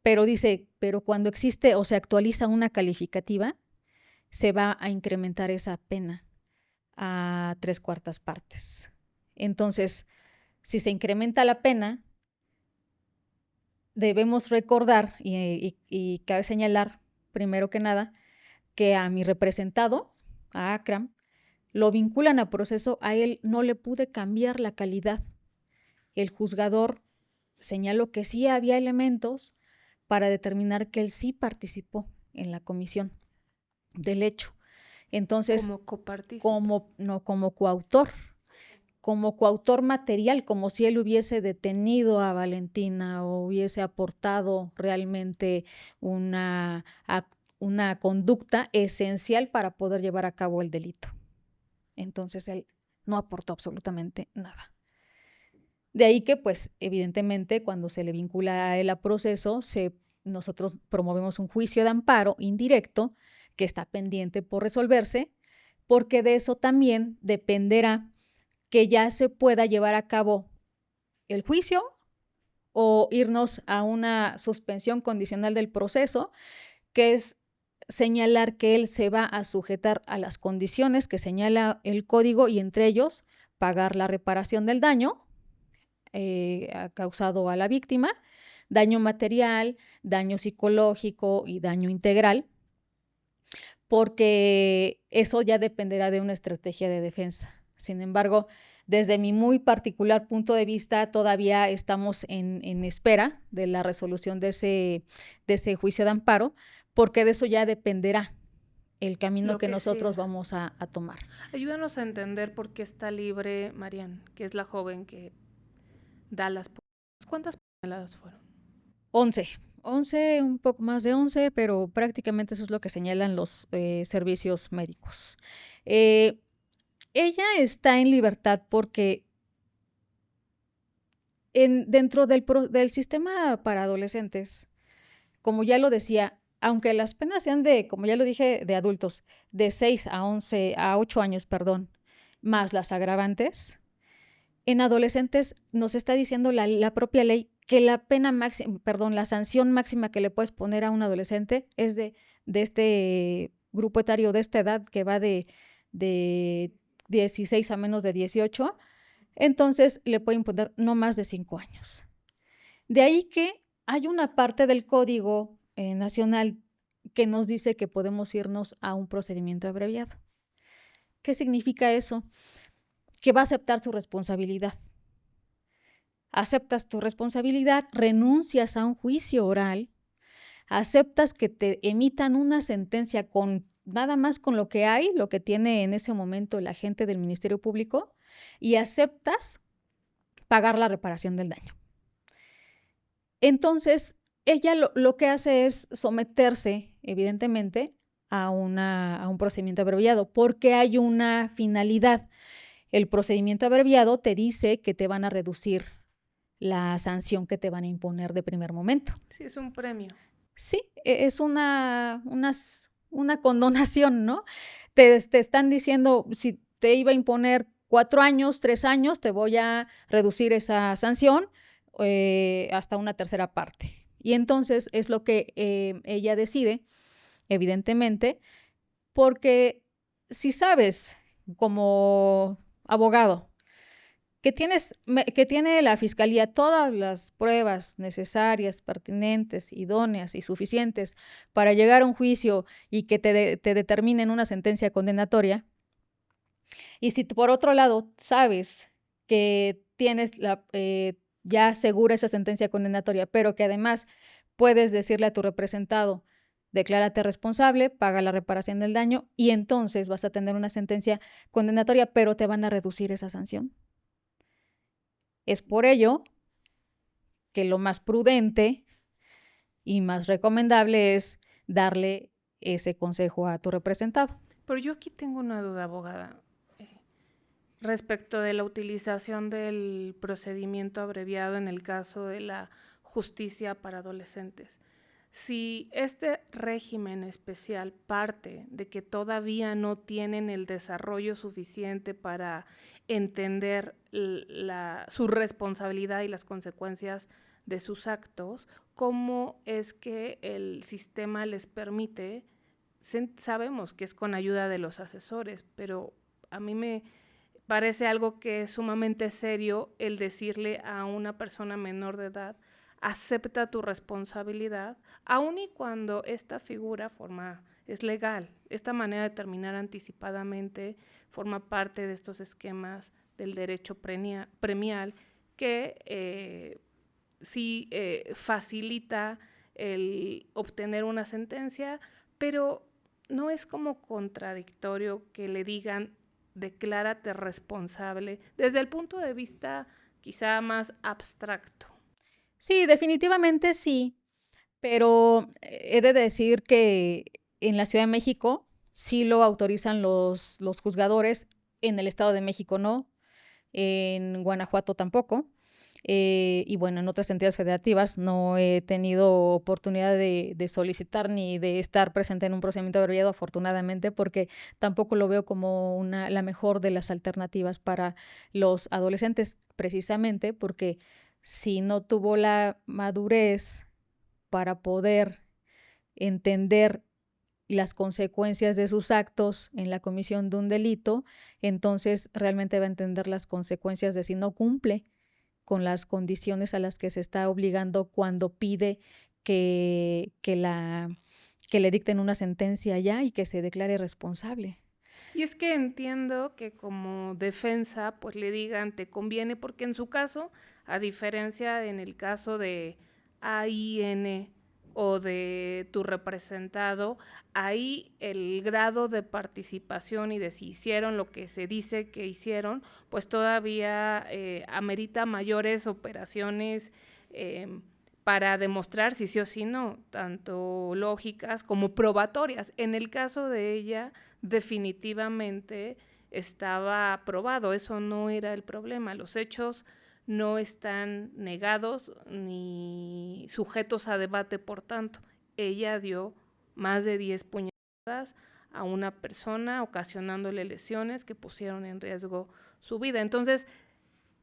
Pero dice, pero cuando existe o se actualiza una calificativa, se va a incrementar esa pena a 3/4 partes. Entonces, si se incrementa la pena, debemos recordar y cabe señalar, primero que nada, que a mi representado, a Akram, lo vinculan a proceso, a él no le pude cambiar la calidad. El juzgador señaló que sí había elementos para determinar que él sí participó en la comisión del hecho. Entonces, como copartícipe. Como coautor. Como coautor material, como si él hubiese detenido a Valentina o hubiese aportado realmente una conducta esencial para poder llevar a cabo el delito. Entonces él no aportó absolutamente nada. De ahí que, pues, evidentemente, cuando se le vincula a él a proceso, nosotros promovemos un juicio de amparo indirecto que está pendiente por resolverse, porque de eso también dependerá que ya se pueda llevar a cabo el juicio o irnos a una suspensión condicional del proceso, que es señalar que él se va a sujetar a las condiciones que señala el código y entre ellos pagar la reparación del daño causado a la víctima, daño material, daño psicológico y daño integral, porque eso ya dependerá de una estrategia de defensa. Sin embargo, desde mi muy particular punto de vista, todavía estamos en espera de la resolución de ese juicio de amparo, porque de eso ya dependerá el camino que nosotros vamos a tomar. Ayúdanos a entender por qué está libre Marian, que es la joven que da las puñaladas. ¿Cuántas puñaladas fueron? 11, un poco más de 11, pero prácticamente eso es lo que señalan los servicios médicos. Ella está en libertad porque dentro del sistema para adolescentes, como ya lo decía, aunque las penas sean como ya lo dije, de adultos, de 6 a 8 años, más las agravantes, en adolescentes nos está diciendo la propia ley que la pena máxima, la sanción máxima que le puedes poner a un adolescente es de este grupo etario, de esta edad que va de 16 a menos de 18, entonces le pueden poner no más de 5 años. De ahí que hay una parte del Código Nacional que nos dice que podemos irnos a un procedimiento abreviado. ¿Qué significa eso? Que va a aceptar su responsabilidad. Aceptas tu responsabilidad, renuncias a un juicio oral, aceptas que te emitan una sentencia con nada más con lo que hay, lo que tiene en ese momento el agente del Ministerio Público, y aceptas pagar la reparación del daño. Entonces, ella lo que hace es someterse, evidentemente, a un procedimiento abreviado, porque hay una finalidad. El procedimiento abreviado te dice que te van a reducir la sanción que te van a imponer de primer momento. Sí, es un premio. Sí, es una condonación, ¿no? Te están diciendo, si te iba a imponer 4 años, 3 años, te voy a reducir esa sanción hasta una tercera parte. Y entonces es lo que ella decide, evidentemente, porque si sabes como abogado que tiene la Fiscalía todas las pruebas necesarias, pertinentes, idóneas y suficientes para llegar a un juicio y que te determinen una sentencia condenatoria, y si por otro lado sabes que tienes ya segura esa sentencia condenatoria, pero que además puedes decirle a tu representado, declárate responsable, paga la reparación del daño, y entonces vas a tener una sentencia condenatoria, pero te van a reducir esa sanción. Es por ello que lo más prudente y más recomendable es darle ese consejo a tu representado. Pero yo aquí tengo una duda, abogada, respecto de la utilización del procedimiento abreviado en el caso de la justicia para adolescentes. Si este régimen especial parte de que todavía no tienen el desarrollo suficiente para entender su responsabilidad y las consecuencias de sus actos, ¿cómo es que el sistema les permite? Sabemos que es con ayuda de los asesores, pero a mí me parece algo que es sumamente serio el decirle a una persona menor de edad: acepta tu responsabilidad, aun y cuando esta figura es legal. Esta manera de terminar anticipadamente forma parte de estos esquemas del derecho premial que sí facilita el obtener una sentencia, pero no es como contradictorio que le digan declárate responsable desde el punto de vista quizá más abstracto. Sí, definitivamente sí, pero he de decir que en la Ciudad de México sí lo autorizan los juzgadores, en el Estado de México no, en Guanajuato tampoco. Y bueno, en otras entidades federativas no he tenido oportunidad de solicitar ni de estar presente en un procedimiento abreviado, afortunadamente, porque tampoco lo veo como la mejor de las alternativas para los adolescentes, precisamente porque si no tuvo la madurez para poder entender las consecuencias de sus actos en la comisión de un delito, entonces realmente va a entender las consecuencias de si no cumple con las condiciones a las que se está obligando cuando pide que le dicten una sentencia ya y que se declare responsable. Y es que entiendo que como defensa pues le digan te conviene, porque en su caso, a diferencia en el caso de AIN o de tu representado, ahí el grado de participación y de si hicieron lo que se dice que hicieron, pues todavía amerita mayores operaciones para demostrar si sí o si no, tanto lógicas como probatorias. En el caso de ella, definitivamente estaba probado, eso no era el problema, los hechos no están negados ni sujetos a debate, por tanto, ella dio más de 10 puñaladas a una persona, ocasionándole lesiones que pusieron en riesgo su vida. Entonces,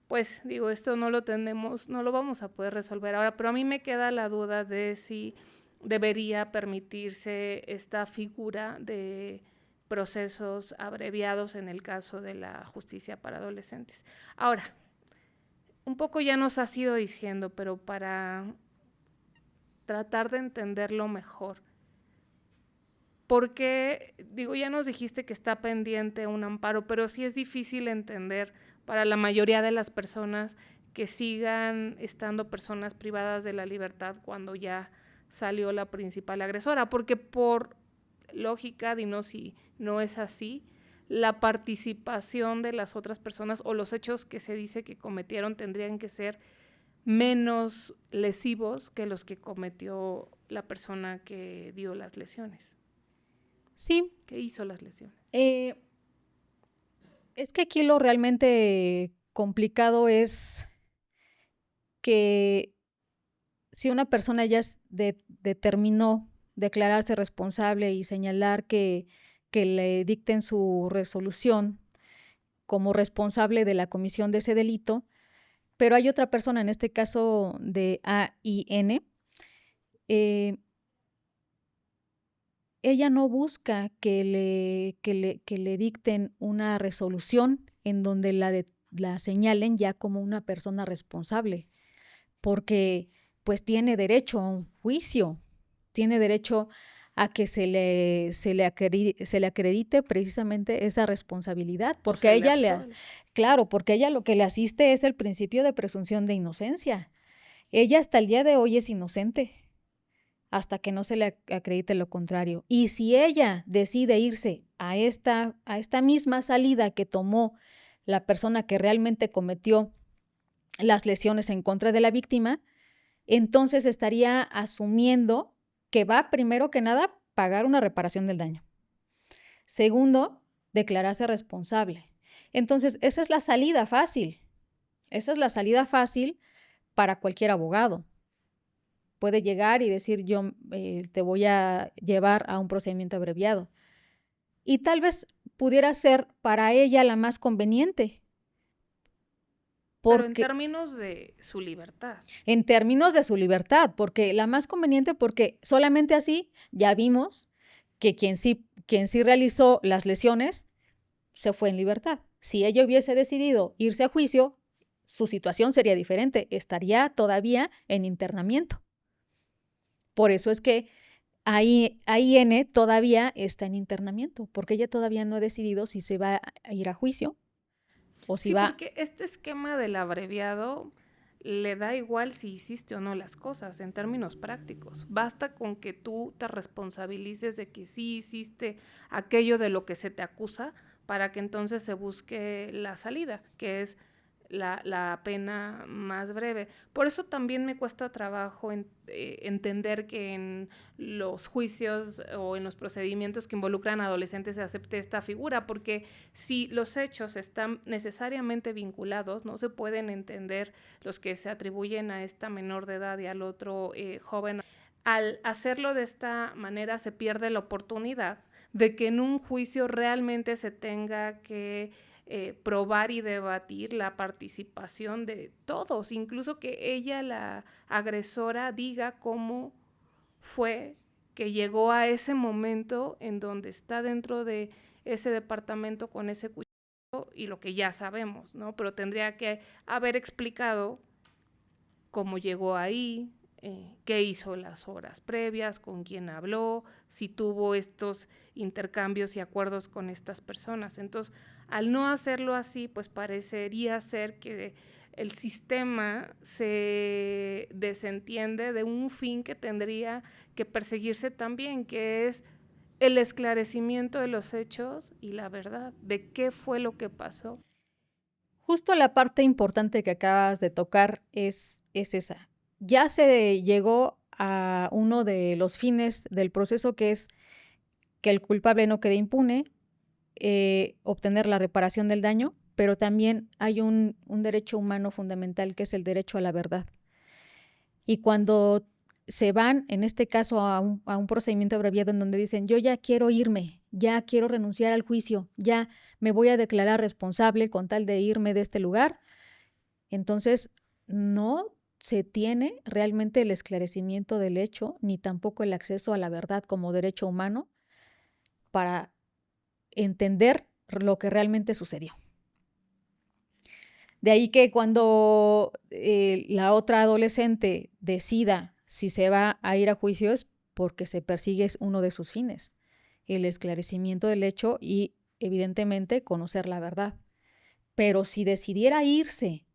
pues digo, esto no lo vamos a poder resolver ahora, pero a mí me queda la duda de si debería permitirse esta figura de procesos abreviados en el caso de la justicia para adolescentes. Ahora, un poco ya nos has ido diciendo, pero para tratar de entenderlo mejor, porque, digo, ya nos dijiste que está pendiente un amparo, pero sí es difícil entender para la mayoría de las personas que sigan estando personas privadas de la libertad cuando ya salió la principal agresora, porque por lógica, dinos si no es así, la participación de las otras personas o los hechos que se dice que cometieron tendrían que ser menos lesivos que los que cometió la persona que dio las lesiones. Sí. ¿Qué hizo las lesiones? Es que aquí lo realmente complicado es que si una persona ya determinó declararse responsable y señalar que le dicten su resolución como responsable de la comisión de ese delito, pero hay otra persona, en este caso de AIN, ella no busca que le dicten una resolución en donde la señalen ya como una persona responsable, porque pues tiene derecho a un juicio, tiene derecho a que se le acredite precisamente esa responsabilidad, porque a ella claro, porque a ella lo que le asiste es el principio de presunción de inocencia. Ella hasta el día de hoy es inocente, hasta que no se le acredite lo contrario. Y si ella decide irse a esta misma salida que tomó la persona que realmente cometió las lesiones en contra de la víctima, entonces estaría asumiendo que va, primero que nada, pagar una reparación del daño. Segundo, declararse responsable. Entonces, esa es la salida fácil. Esa es la salida fácil para cualquier abogado. Puede llegar y decir, yo te voy a llevar a un procedimiento abreviado. Y tal vez pudiera ser para ella la más conveniente. Pero en términos de su libertad. En términos de su libertad, porque la más conveniente, porque solamente así ya vimos que quien sí realizó las lesiones se fue en libertad. Si ella hubiese decidido irse a juicio, su situación sería diferente, estaría todavía en internamiento. Por eso es que AIN todavía está en internamiento, porque ella todavía no ha decidido si se va a ir a juicio o si va... porque este esquema del abreviado le da igual si hiciste o no las cosas en términos prácticos. Basta con que tú te responsabilices de que sí hiciste aquello de lo que se te acusa para que entonces se busque la salida, que es la pena más breve. Por eso también me cuesta trabajo entender que en los juicios o en los procedimientos que involucran a adolescentes se acepte esta figura, porque si los hechos están necesariamente vinculados, no se pueden entender los que se atribuyen a esta menor de edad y al otro joven. Al hacerlo de esta manera se pierde la oportunidad de que en un juicio realmente se tenga que probar y debatir la participación de todos, incluso que ella, la agresora, diga cómo fue que llegó a ese momento en donde está dentro de ese departamento con ese cuchillo y lo que ya sabemos, ¿no? Pero tendría que haber explicado cómo llegó ahí, qué hizo las horas previas, con quién habló, si tuvo estos intercambios y acuerdos con estas personas. Entonces, al no hacerlo así, pues parecería ser que el sistema se desentiende de un fin que tendría que perseguirse también, que es el esclarecimiento de los hechos y la verdad, de qué fue lo que pasó. Justo la parte importante que acabas de tocar es esa. Ya se llegó a uno de los fines del proceso, que es que el culpable no quede impune, obtener la reparación del daño, pero también hay un derecho humano fundamental, que es el derecho a la verdad. Y cuando se van, en este caso, a un procedimiento abreviado en donde dicen, yo ya quiero irme, ya quiero renunciar al juicio, ya me voy a declarar responsable con tal de irme de este lugar, entonces no se tiene realmente el esclarecimiento del hecho, ni tampoco el acceso a la verdad como derecho humano para entender lo que realmente sucedió. De ahí que cuando la otra adolescente decida si se va a ir a juicio es porque se persigue uno de sus fines, el esclarecimiento del hecho y evidentemente conocer la verdad. Pero si decidiera irse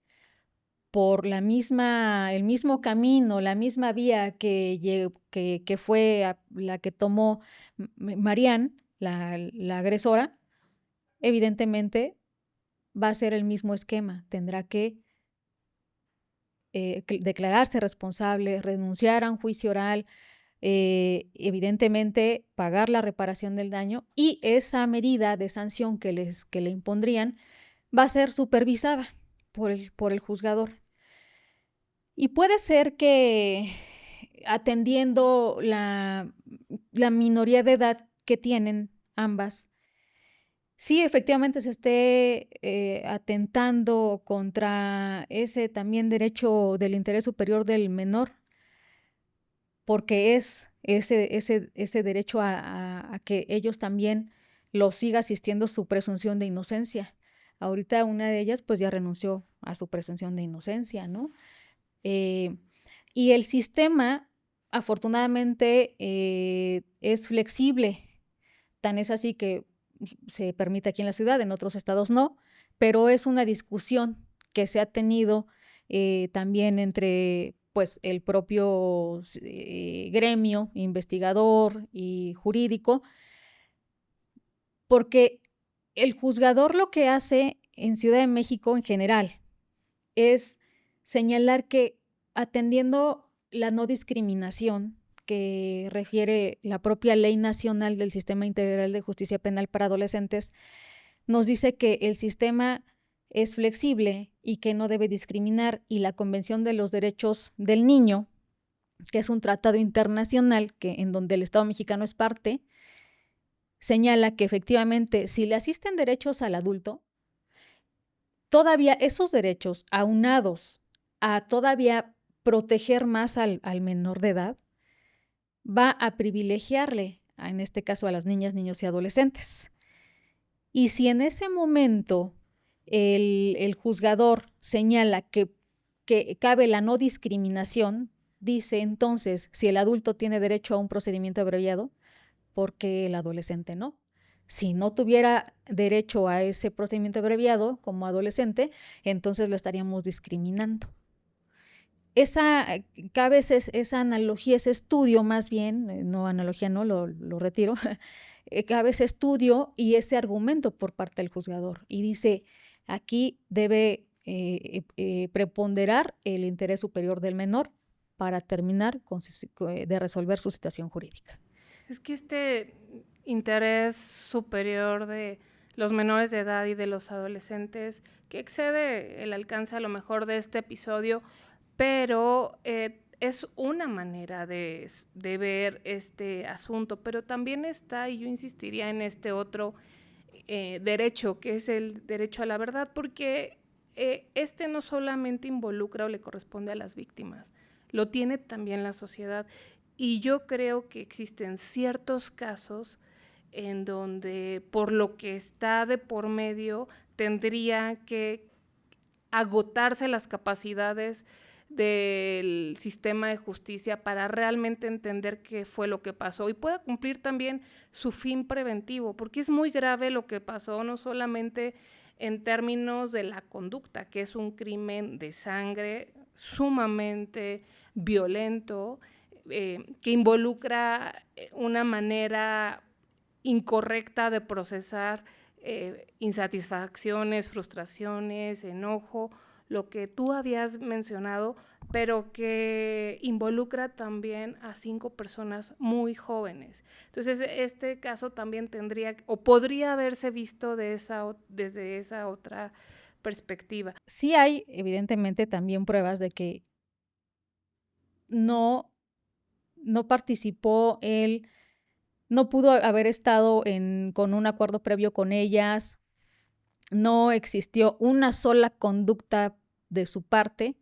por el mismo camino, la misma vía que fue la que tomó Marianne, la agresora, evidentemente va a ser el mismo esquema. Tendrá que declararse responsable, renunciar a un juicio oral, evidentemente pagar la reparación del daño, y esa medida de sanción que le impondrían va a ser supervisada por el juzgador. Y puede ser que, atendiendo la minoría de edad que tienen ambas, sí, efectivamente se esté atentando contra ese también derecho del interés superior del menor, porque es ese derecho a que ellos también lo siga asistiendo su presunción de inocencia. Ahorita una de ellas pues ya renunció a su presunción de inocencia, ¿no? Y el sistema, afortunadamente, es flexible. Tan es así que se permite aquí en la ciudad, en otros estados no, pero es una discusión que se ha tenido también entre pues el propio gremio investigador y jurídico, porque el juzgador lo que hace en Ciudad de México en general es señalar que, atendiendo la no discriminación que refiere la propia Ley Nacional del Sistema Integral de Justicia Penal para Adolescentes, nos dice que el sistema es flexible y que no debe discriminar, y la Convención de los Derechos del Niño, que es un tratado internacional en donde el Estado mexicano es parte, señala que efectivamente si le asisten derechos al adulto, todavía esos derechos, aunados a todavía proteger más al menor de edad, va a privilegiarle, en este caso a las niñas, niños y adolescentes. Y si en ese momento el juzgador señala que cabe la no discriminación, dice entonces, si el adulto tiene derecho a un procedimiento abreviado, ¿por qué el adolescente no? Si no tuviera derecho a ese procedimiento abreviado como adolescente, entonces lo estaríamos discriminando. Cabe esa analogía, ese estudio más bien, no analogía, no, lo retiro, cabe ese estudio y ese argumento por parte del juzgador. Y dice, aquí debe preponderar el interés superior del menor para terminar de resolver su situación jurídica. Es que este interés superior de los menores de edad y de los adolescentes, que excede el alcance a lo mejor de este episodio, pero es una manera de ver este asunto, pero también está, y yo insistiría en este otro derecho, que es el derecho a la verdad, porque este no solamente involucra o le corresponde a las víctimas, lo tiene también la sociedad. Y yo creo que existen ciertos casos en donde, por lo que está de por medio, tendría que agotarse las capacidades del sistema de justicia para realmente entender qué fue lo que pasó y pueda cumplir también su fin preventivo, porque es muy grave lo que pasó, no solamente en términos de la conducta, que es un crimen de sangre sumamente violento, que involucra una manera incorrecta de procesar insatisfacciones, frustraciones, enojo, lo que tú habías mencionado, pero que involucra también a 5 personas muy jóvenes. Entonces, este caso también tendría o podría haberse visto desde esa otra perspectiva. Sí hay, evidentemente, también pruebas de que no participó él, no pudo haber estado con un acuerdo previo con ellas, no existió una sola conducta de su parte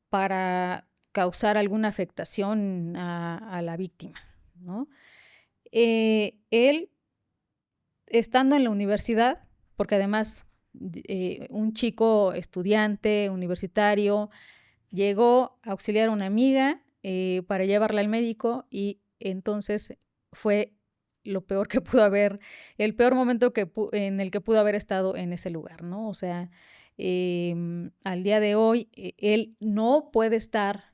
para causar alguna afectación a la víctima, ¿no? Él, estando en la universidad, porque además un chico estudiante, universitario, llegó a auxiliar a una amiga para llevarla al médico, y entonces fue lo peor que pudo haber, el peor momento en el que pudo haber estado en ese lugar, ¿no? O sea, Al día de hoy, él no puede estar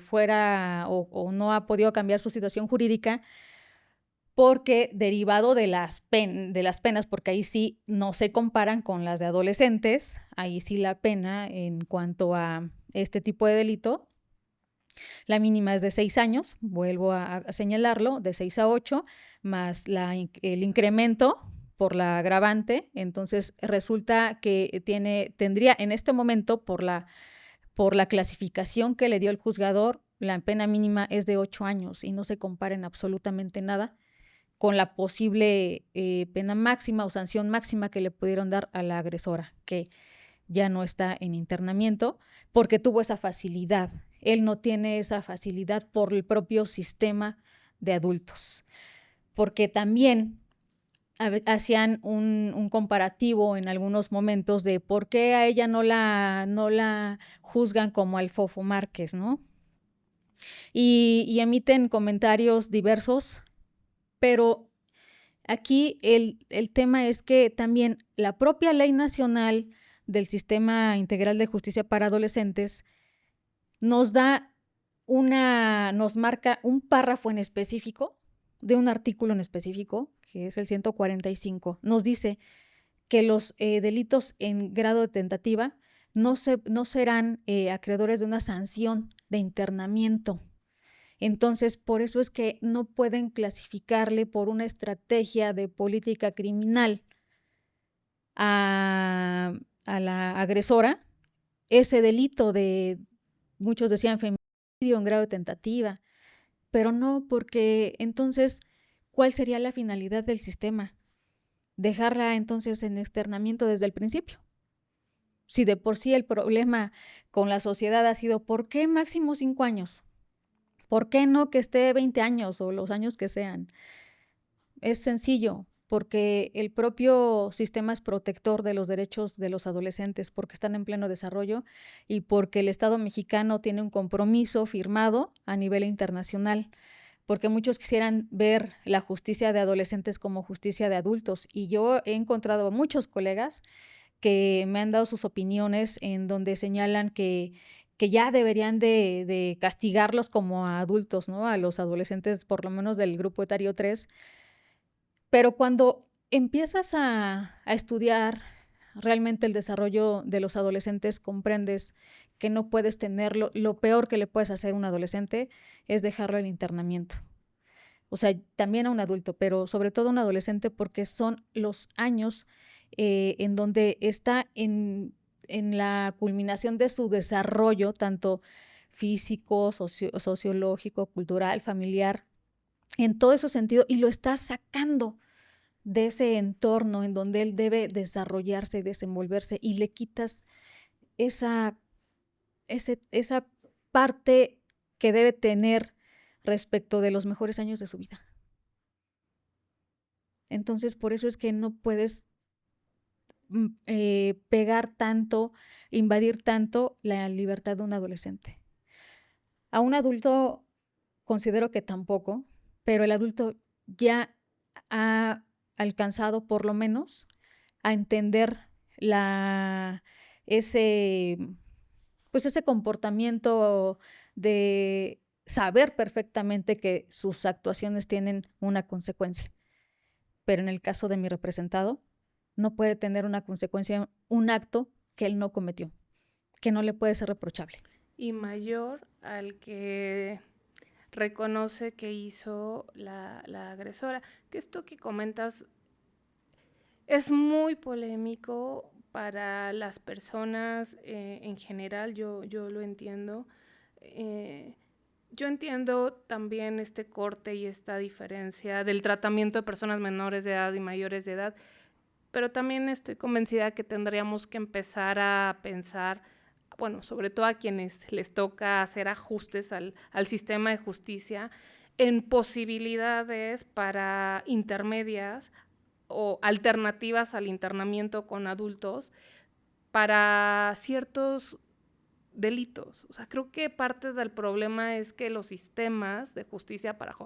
fuera o no ha podido cambiar su situación jurídica porque derivado de las penas, porque ahí sí no se comparan con las de adolescentes, ahí sí la pena en cuanto a este tipo de delito, la mínima es de 6 años, vuelvo a señalarlo, de 6 a 8, más el incremento por la agravante. Entonces resulta que tendría en este momento, por la clasificación que le dio el juzgador, la pena mínima es de 8 años y no se compara en absolutamente nada con la posible pena máxima o sanción máxima que le pudieron dar a la agresora, que ya no está en internamiento porque tuvo esa facilidad. Él no tiene esa facilidad por el propio sistema de adultos, porque también hacían un comparativo en algunos momentos de por qué a ella no la juzgan como al Fofo Márquez, ¿no? Y emiten comentarios diversos, pero aquí el tema es que también la propia Ley Nacional del Sistema Integral de Justicia para Adolescentes nos marca un párrafo en específico de un artículo en específico, que es el 145. Nos dice que los delitos en grado de tentativa no serán acreedores de una sanción de internamiento. Entonces, por eso es que no pueden clasificarle por una estrategia de política criminal a la agresora ese delito de, muchos decían feminicidio en grado de tentativa, pero no, porque entonces, ¿cuál sería la finalidad del sistema? Dejarla entonces en externamiento desde el principio. Si de por sí el problema con la sociedad ha sido, ¿por qué máximo 5 años? ¿Por qué no que esté 20 años o los años que sean? Es sencillo, porque el propio sistema es protector de los derechos de los adolescentes, porque están en pleno desarrollo y porque el Estado mexicano tiene un compromiso firmado a nivel internacional, porque muchos quisieran ver la justicia de adolescentes como justicia de adultos. Y yo he encontrado a muchos colegas que me han dado sus opiniones en donde señalan que ya deberían de castigarlos como a adultos, ¿no? A los adolescentes, por lo menos del grupo etario 3. Pero cuando empiezas a estudiar realmente el desarrollo de los adolescentes, comprendes que no puedes tenerlo. Lo peor que le puedes hacer a un adolescente es dejarlo en internamiento. O sea, también a un adulto, pero sobre todo a un adolescente, porque son los años en donde está en la culminación de su desarrollo, tanto físico, sociológico, cultural, familiar, en todo ese sentido, y lo está sacando de ese entorno en donde él debe desarrollarse y desenvolverse, y le quitas esa parte que debe tener respecto de los mejores años de su vida. Entonces, por eso es que no puedes pegar tanto, invadir tanto la libertad de un adolescente. A un adulto considero que tampoco, pero el adulto ya ha alcanzado por lo menos a entender ese comportamiento de saber perfectamente que sus actuaciones tienen una consecuencia. Pero en el caso de mi representado, no puede tener una consecuencia, un acto que él no cometió, que no le puede ser reprochable. Y mayor al que reconoce que hizo la agresora. Que esto que comentas es muy polémico para las personas en general, yo lo entiendo. Yo entiendo también este corte y esta diferencia del tratamiento de personas menores de edad y mayores de edad, pero también estoy convencida que tendríamos que empezar a pensar, bueno, sobre todo a quienes les toca hacer ajustes al sistema de justicia, en posibilidades para intermedias o alternativas al internamiento con adultos para ciertos delitos. O sea, creo que parte del problema es que los sistemas de justicia para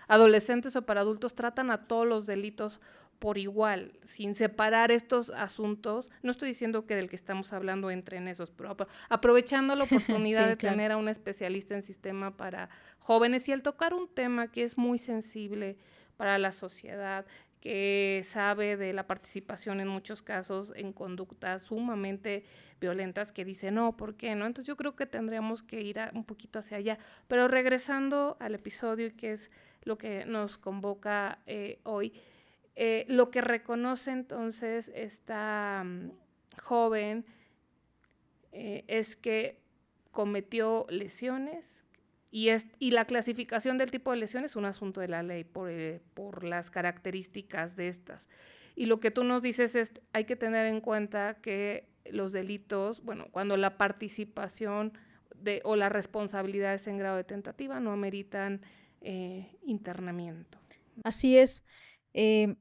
adolescentes o para adultos tratan a todos los delitos por igual, sin separar estos asuntos. No estoy diciendo que del que estamos hablando entre en esos, pero aprovechando la oportunidad Sí, de claro. tener a un especialista en sistema para jóvenes y al tocar un tema que es muy sensible para la sociedad, que sabe de la participación en muchos casos en conductas sumamente violentas, que dice, no, ¿por qué no? Entonces yo creo que tendríamos que ir un poquito hacia allá. Pero regresando al episodio, y que es lo que nos convoca hoy, lo que reconoce entonces esta joven es que cometió lesiones, y la clasificación del tipo de lesiones es un asunto de la ley por las características de estas. Y lo que tú nos dices es, hay que tener en cuenta que los delitos, bueno, cuando la participación o la responsabilidad es en grado de tentativa, no ameritan internamiento. Así es. eh,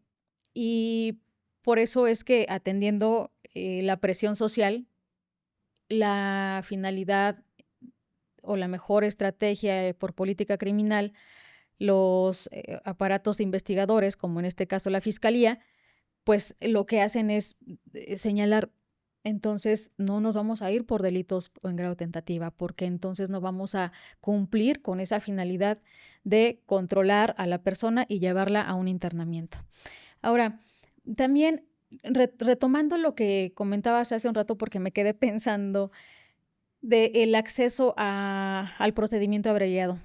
y por eso es que atendiendo la presión social, la finalidad o la mejor estrategia por política criminal, los aparatos investigadores, como en este caso la Fiscalía, pues lo que hacen es señalar, entonces no nos vamos a ir por delitos en grado de tentativa, porque entonces no vamos a cumplir con esa finalidad de controlar a la persona y llevarla a un internamiento. Ahora, también retomando lo que comentabas hace un rato, porque me quedé pensando del acceso al procedimiento abreviado.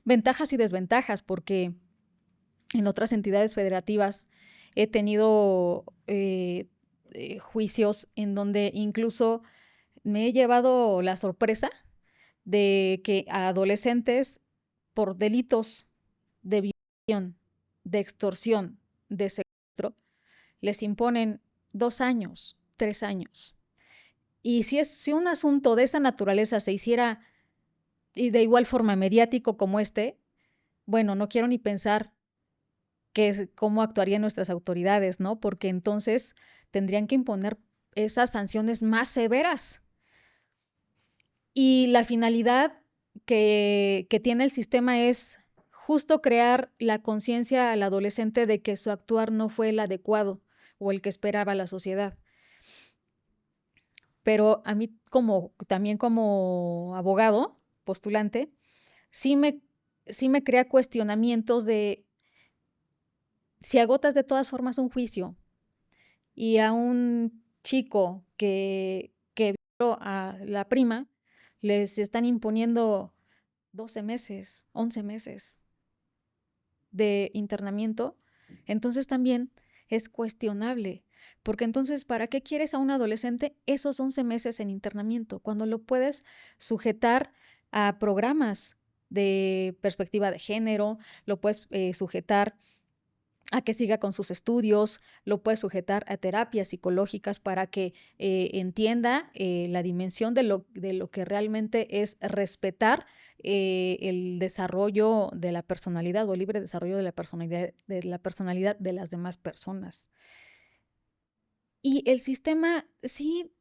Ventajas y desventajas, porque en otras entidades federativas he tenido juicios en donde incluso me he llevado la sorpresa de que a adolescentes por delitos de violación, de extorsión, de secuestro, les imponen 2 años, 3 años. Y si un asunto de esa naturaleza se hiciera y de igual forma mediático como este, bueno, no quiero ni pensar cómo actuarían nuestras autoridades, ¿no? Porque entonces tendrían que imponer esas sanciones más severas. Y la finalidad que tiene el sistema es justo crear la conciencia al adolescente de que su actuar no fue el adecuado o el que esperaba la sociedad. Pero a mí también como abogado, postulante, sí me crea cuestionamientos de si agotas de todas formas un juicio y a un chico que violó a la prima les están imponiendo 12 meses, 11 meses de internamiento, entonces también es cuestionable, porque entonces, ¿para qué quieres a un adolescente esos 11 meses en internamiento cuando lo puedes sujetar a programas de perspectiva de género, lo puedes sujetar a que siga con sus estudios, lo puede sujetar a terapias psicológicas para que entienda la dimensión de lo que realmente es respetar el desarrollo de la personalidad o el libre desarrollo de la personalidad de las demás personas. Y el sistema sí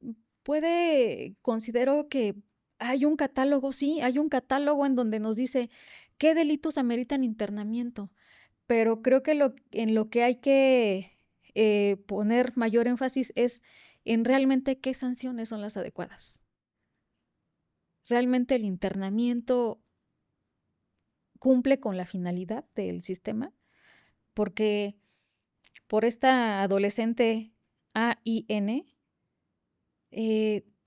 considero que hay un catálogo, sí, hay un catálogo en donde nos dice qué delitos ameritan internamiento. Pero creo que en lo que hay que poner mayor énfasis es en realmente qué sanciones son las adecuadas. ¿Realmente el internamiento cumple con la finalidad del sistema? Porque por esta adolescente AIN,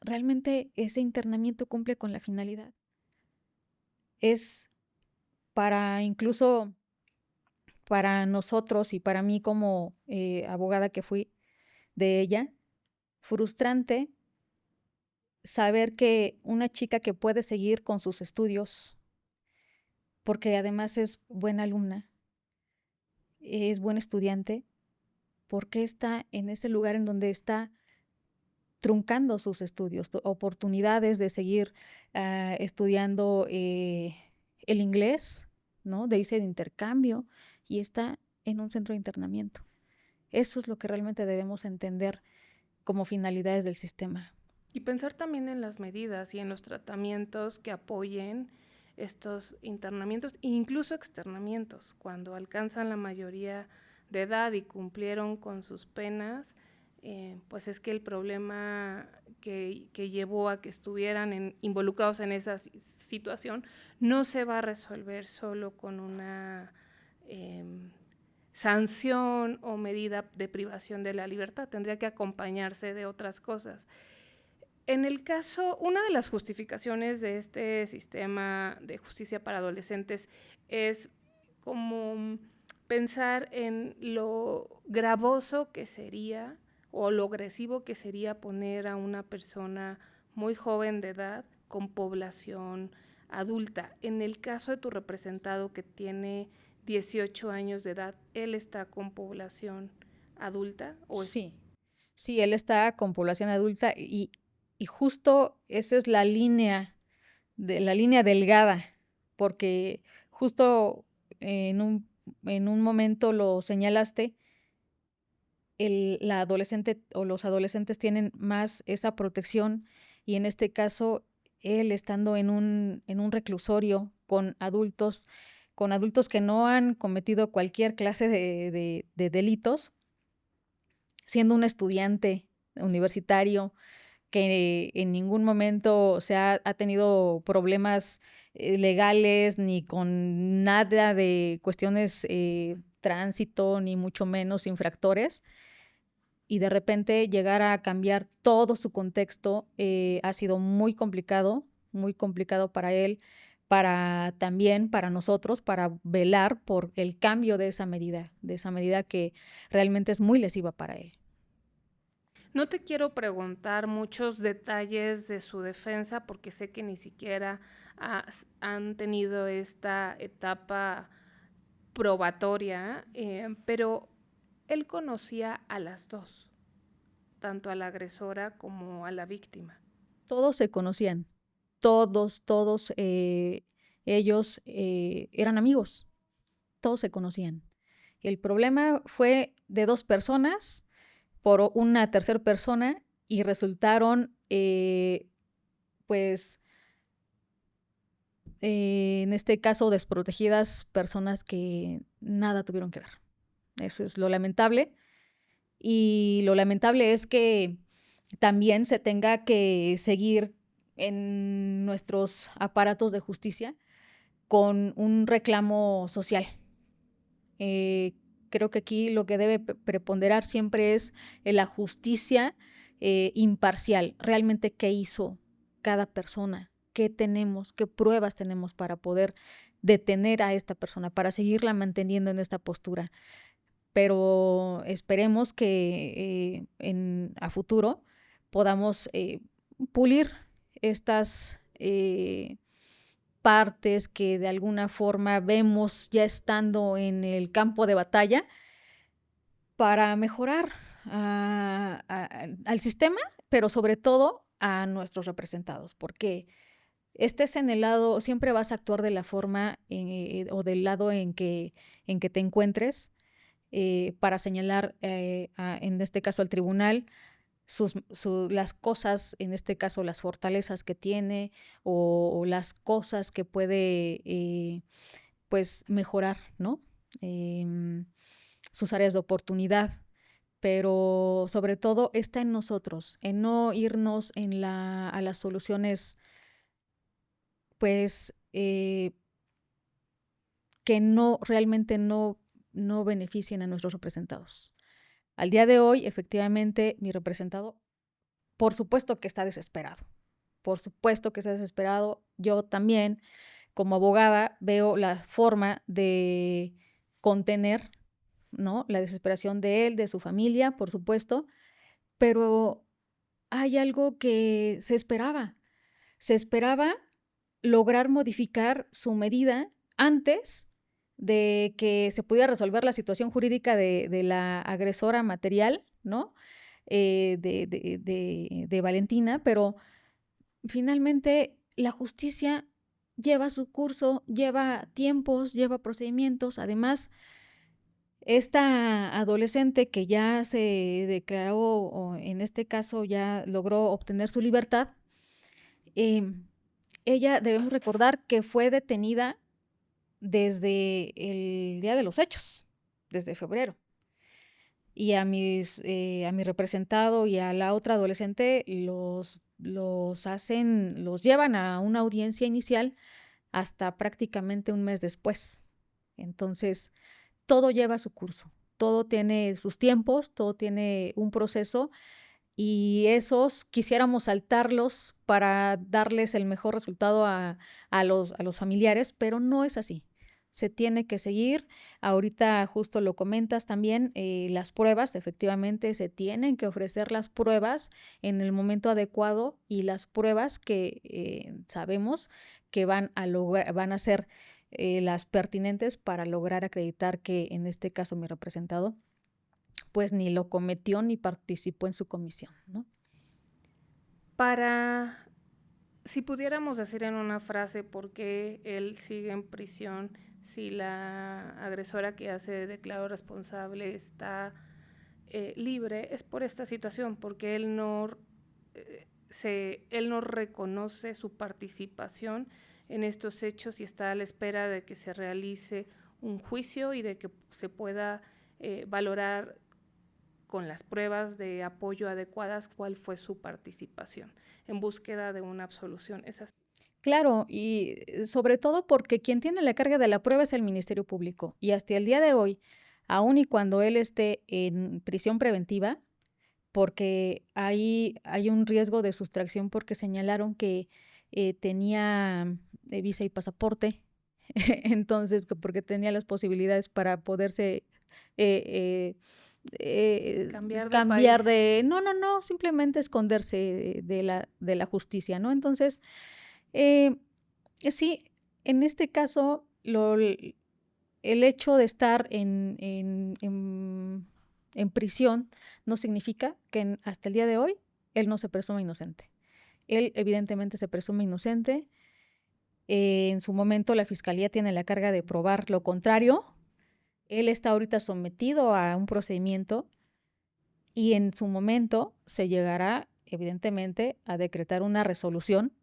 realmente ese internamiento cumple con la finalidad. Es incluso para nosotros y para mí como abogada que fui de ella, frustrante saber que una chica que puede seguir con sus estudios, porque además es buena alumna, es buen estudiante, ¿por qué está en ese lugar en donde está truncando sus estudios, oportunidades de seguir estudiando el inglés, ¿no? De irse de intercambio, y está en un centro de internamiento? Eso es lo que realmente debemos entender como finalidades del sistema. Y pensar también en las medidas y en los tratamientos que apoyen estos internamientos e incluso externamientos cuando alcanzan la mayoría de edad y cumplieron con sus penas, pues es que el problema que llevó a que estuvieran involucrados en esa situación no se va a resolver solo con una sanción o medida de privación de la libertad, tendría que acompañarse de otras cosas. En el caso, una de las justificaciones de este sistema de justicia para adolescentes es como pensar en lo gravoso que sería o lo agresivo que sería poner a una persona muy joven de edad con población adulta. En el caso de tu representado que tiene 18 años de edad, ¿él está con población adulta? Sí, él está con población adulta y justo esa es la línea delgada, porque justo en un momento lo señalaste, la adolescente o los adolescentes tienen más esa protección y en este caso él estando en un reclusorio con adultos que no han cometido cualquier clase de delitos, siendo un estudiante universitario que en ningún momento ha tenido problemas legales ni con nada de cuestiones tránsito, ni mucho menos infractores, y de repente llegar a cambiar todo su contexto ha sido muy complicado para él, también para nosotros, para velar por el cambio de esa medida que realmente es muy lesiva para él. No te quiero preguntar muchos detalles de su defensa porque sé que ni siquiera han tenido esta etapa probatoria, pero él conocía a las dos, tanto a la agresora como a la víctima. Todos se conocían, todos ellos eran amigos, todos se conocían. El problema fue de dos personas por una tercera persona y resultaron, en este caso, desprotegidas personas que nada tuvieron que ver. Eso es lo lamentable. Y lo lamentable es que también se tenga que seguir en nuestros aparatos de justicia con un reclamo social. Creo que aquí lo que debe preponderar siempre es la justicia imparcial. Realmente, ¿qué hizo cada persona? ¿Qué tenemos? ¿Qué pruebas tenemos para poder detener a esta persona, para seguirla manteniendo en esta postura? Pero esperemos que a futuro podamos pulir estas partes que de alguna forma vemos ya estando en el campo de batalla para mejorar al sistema, pero sobre todo a nuestros representados, porque estés en el lado, siempre vas a actuar de la forma o del lado en que te encuentres para señalar, en este caso al tribunal, las cosas, en este caso las fortalezas que tiene o las cosas que puede pues mejorar, ¿no? Sus áreas de oportunidad, pero sobre todo está en nosotros, en no irnos a las soluciones pues que realmente no beneficien a nuestros representados. Al día de hoy, efectivamente, mi representado, por supuesto que está desesperado. Por supuesto que está desesperado. Yo también, como abogada, veo la forma de contener, ¿no?, la desesperación de él, de su familia, por supuesto, pero hay algo que se esperaba. Se esperaba lograr modificar su medida antes de que se pudiera resolver la situación jurídica de la agresora material, ¿no? De Valentina, pero finalmente la justicia lleva su curso, lleva tiempos, lleva procedimientos. Además, esta adolescente que ya se declaró, o en este caso ya logró obtener su libertad, ella, debemos recordar que fue detenida desde el día de los hechos, desde febrero. y a mi representado y a la otra adolescente los llevan a una audiencia inicial hasta prácticamente un mes después. Entonces, todo lleva su curso, todo tiene sus tiempos, todo tiene un proceso y esos quisiéramos saltarlos para darles el mejor resultado a los familiares, pero no es así. Se tiene que seguir. Ahorita justo lo comentas también, las pruebas, efectivamente se tienen que ofrecer las pruebas en el momento adecuado y las pruebas que sabemos que van a ser las pertinentes para lograr acreditar que en este caso mi representado pues ni lo cometió ni participó en su comisión, ¿no? Si pudiéramos decir en una frase por qué él sigue en prisión, si la agresora que ya se declaró responsable está libre, es por esta situación, porque él no reconoce su participación en estos hechos y está a la espera de que se realice un juicio y de que se pueda valorar con las pruebas de apoyo adecuadas cuál fue su participación en búsqueda de una absolución. Claro, y sobre todo porque quien tiene la carga de la prueba es el Ministerio Público. Y hasta el día de hoy, aun y cuando él esté en prisión preventiva, porque hay un riesgo de sustracción porque señalaron que tenía visa y pasaporte, entonces porque tenía las posibilidades para poderse cambiar país. No, simplemente esconderse de la justicia, ¿no? Entonces, sí, en este caso, el hecho de estar en prisión no significa que hasta el día de hoy él no se presuma inocente. Él evidentemente se presume inocente. En su momento la fiscalía tiene la carga de probar lo contrario. Él está ahorita sometido a un procedimiento y en su momento se llegará evidentemente a decretar una resolución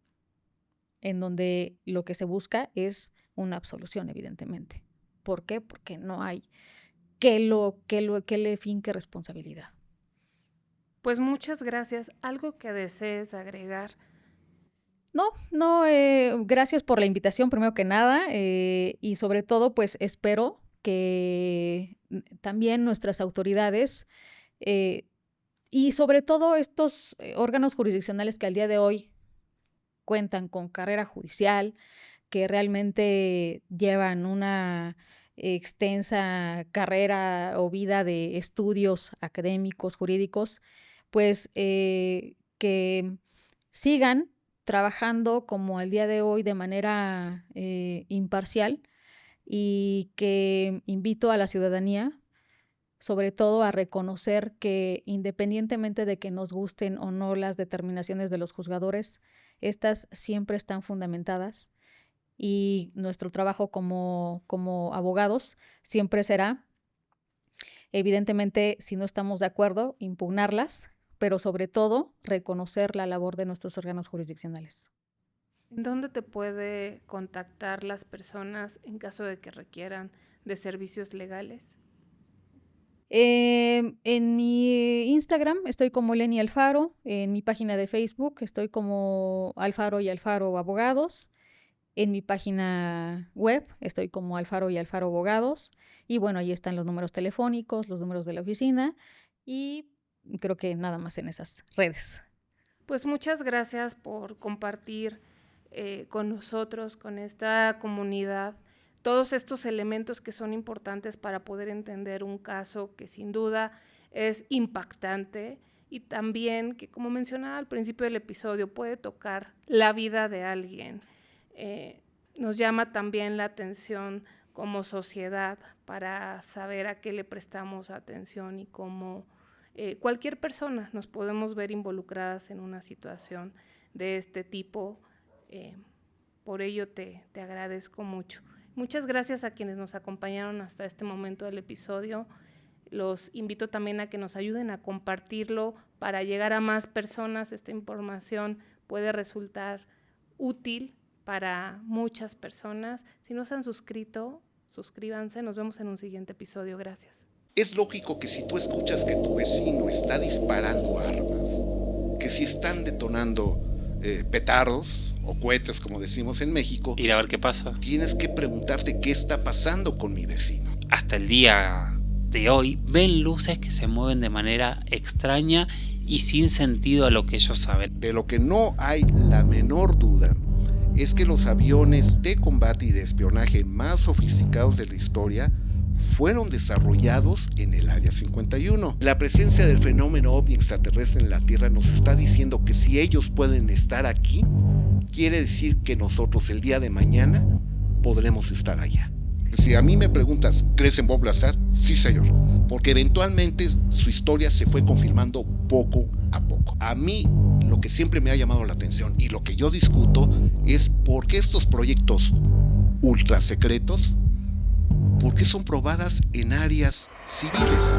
en donde lo que se busca es una absolución, evidentemente. ¿Por qué? Porque no hay que le finque responsabilidad. Pues muchas gracias. ¿Algo que desees agregar? No, gracias por la invitación, primero que nada, y sobre todo, pues espero que también nuestras autoridades y sobre todo estos órganos jurisdiccionales que al día de hoy cuentan con carrera judicial, que realmente llevan una extensa carrera o vida de estudios académicos, jurídicos, pues que sigan trabajando como el día de hoy de manera imparcial y que invito a la ciudadanía sobre todo a reconocer que independientemente de que nos gusten o no las determinaciones de los juzgadores, estas siempre están fundamentadas y nuestro trabajo como abogados siempre será, evidentemente, si no estamos de acuerdo, impugnarlas, pero sobre todo reconocer la labor de nuestros órganos jurisdiccionales. ¿Dónde te puede contactar las personas en caso de que requieran de servicios legales? En mi Instagram estoy como Leni Alfaro, en mi página de Facebook estoy como Alfaro y Alfaro Abogados, en mi página web estoy como Alfaro y Alfaro Abogados y bueno, ahí están los números telefónicos, los números de la oficina y creo que nada más en esas redes. Pues muchas gracias por compartir con nosotros, con esta comunidad, todos estos elementos que son importantes para poder entender un caso que sin duda es impactante y también que, como mencionaba al principio del episodio, puede tocar la vida de alguien. Nos llama también la atención como sociedad para saber a qué le prestamos atención y cómo cualquier persona nos podemos ver involucradas en una situación de este tipo. Por ello te agradezco mucho. Muchas gracias a quienes nos acompañaron hasta este momento del episodio. Los invito también a que nos ayuden a compartirlo para llegar a más personas. Esta información puede resultar útil para muchas personas. Si no se han suscrito, suscríbanse. Nos vemos en un siguiente episodio. Gracias. Es lógico que si tú escuchas que tu vecino está disparando armas, que si están detonando petardos o cohetes, como decimos en México, ir a ver qué pasa. Tienes que preguntarte qué está pasando con mi vecino. Hasta el día de hoy ven luces que se mueven de manera extraña y sin sentido a lo que ellos saben. De lo que no hay la menor duda es que los aviones de combate y de espionaje más sofisticados de la historia fueron desarrollados en el Área 51. La presencia del fenómeno ovni extraterrestre en la Tierra nos está diciendo que si ellos pueden estar aquí, quiere decir que nosotros el día de mañana podremos estar allá. Si a mí me preguntas, ¿crees en Bob Lazar? Sí, señor, porque eventualmente su historia se fue confirmando poco a poco. A mí lo que siempre me ha llamado la atención y lo que yo discuto es por qué estos proyectos ultra secretos, ¿por qué son probadas en áreas civiles?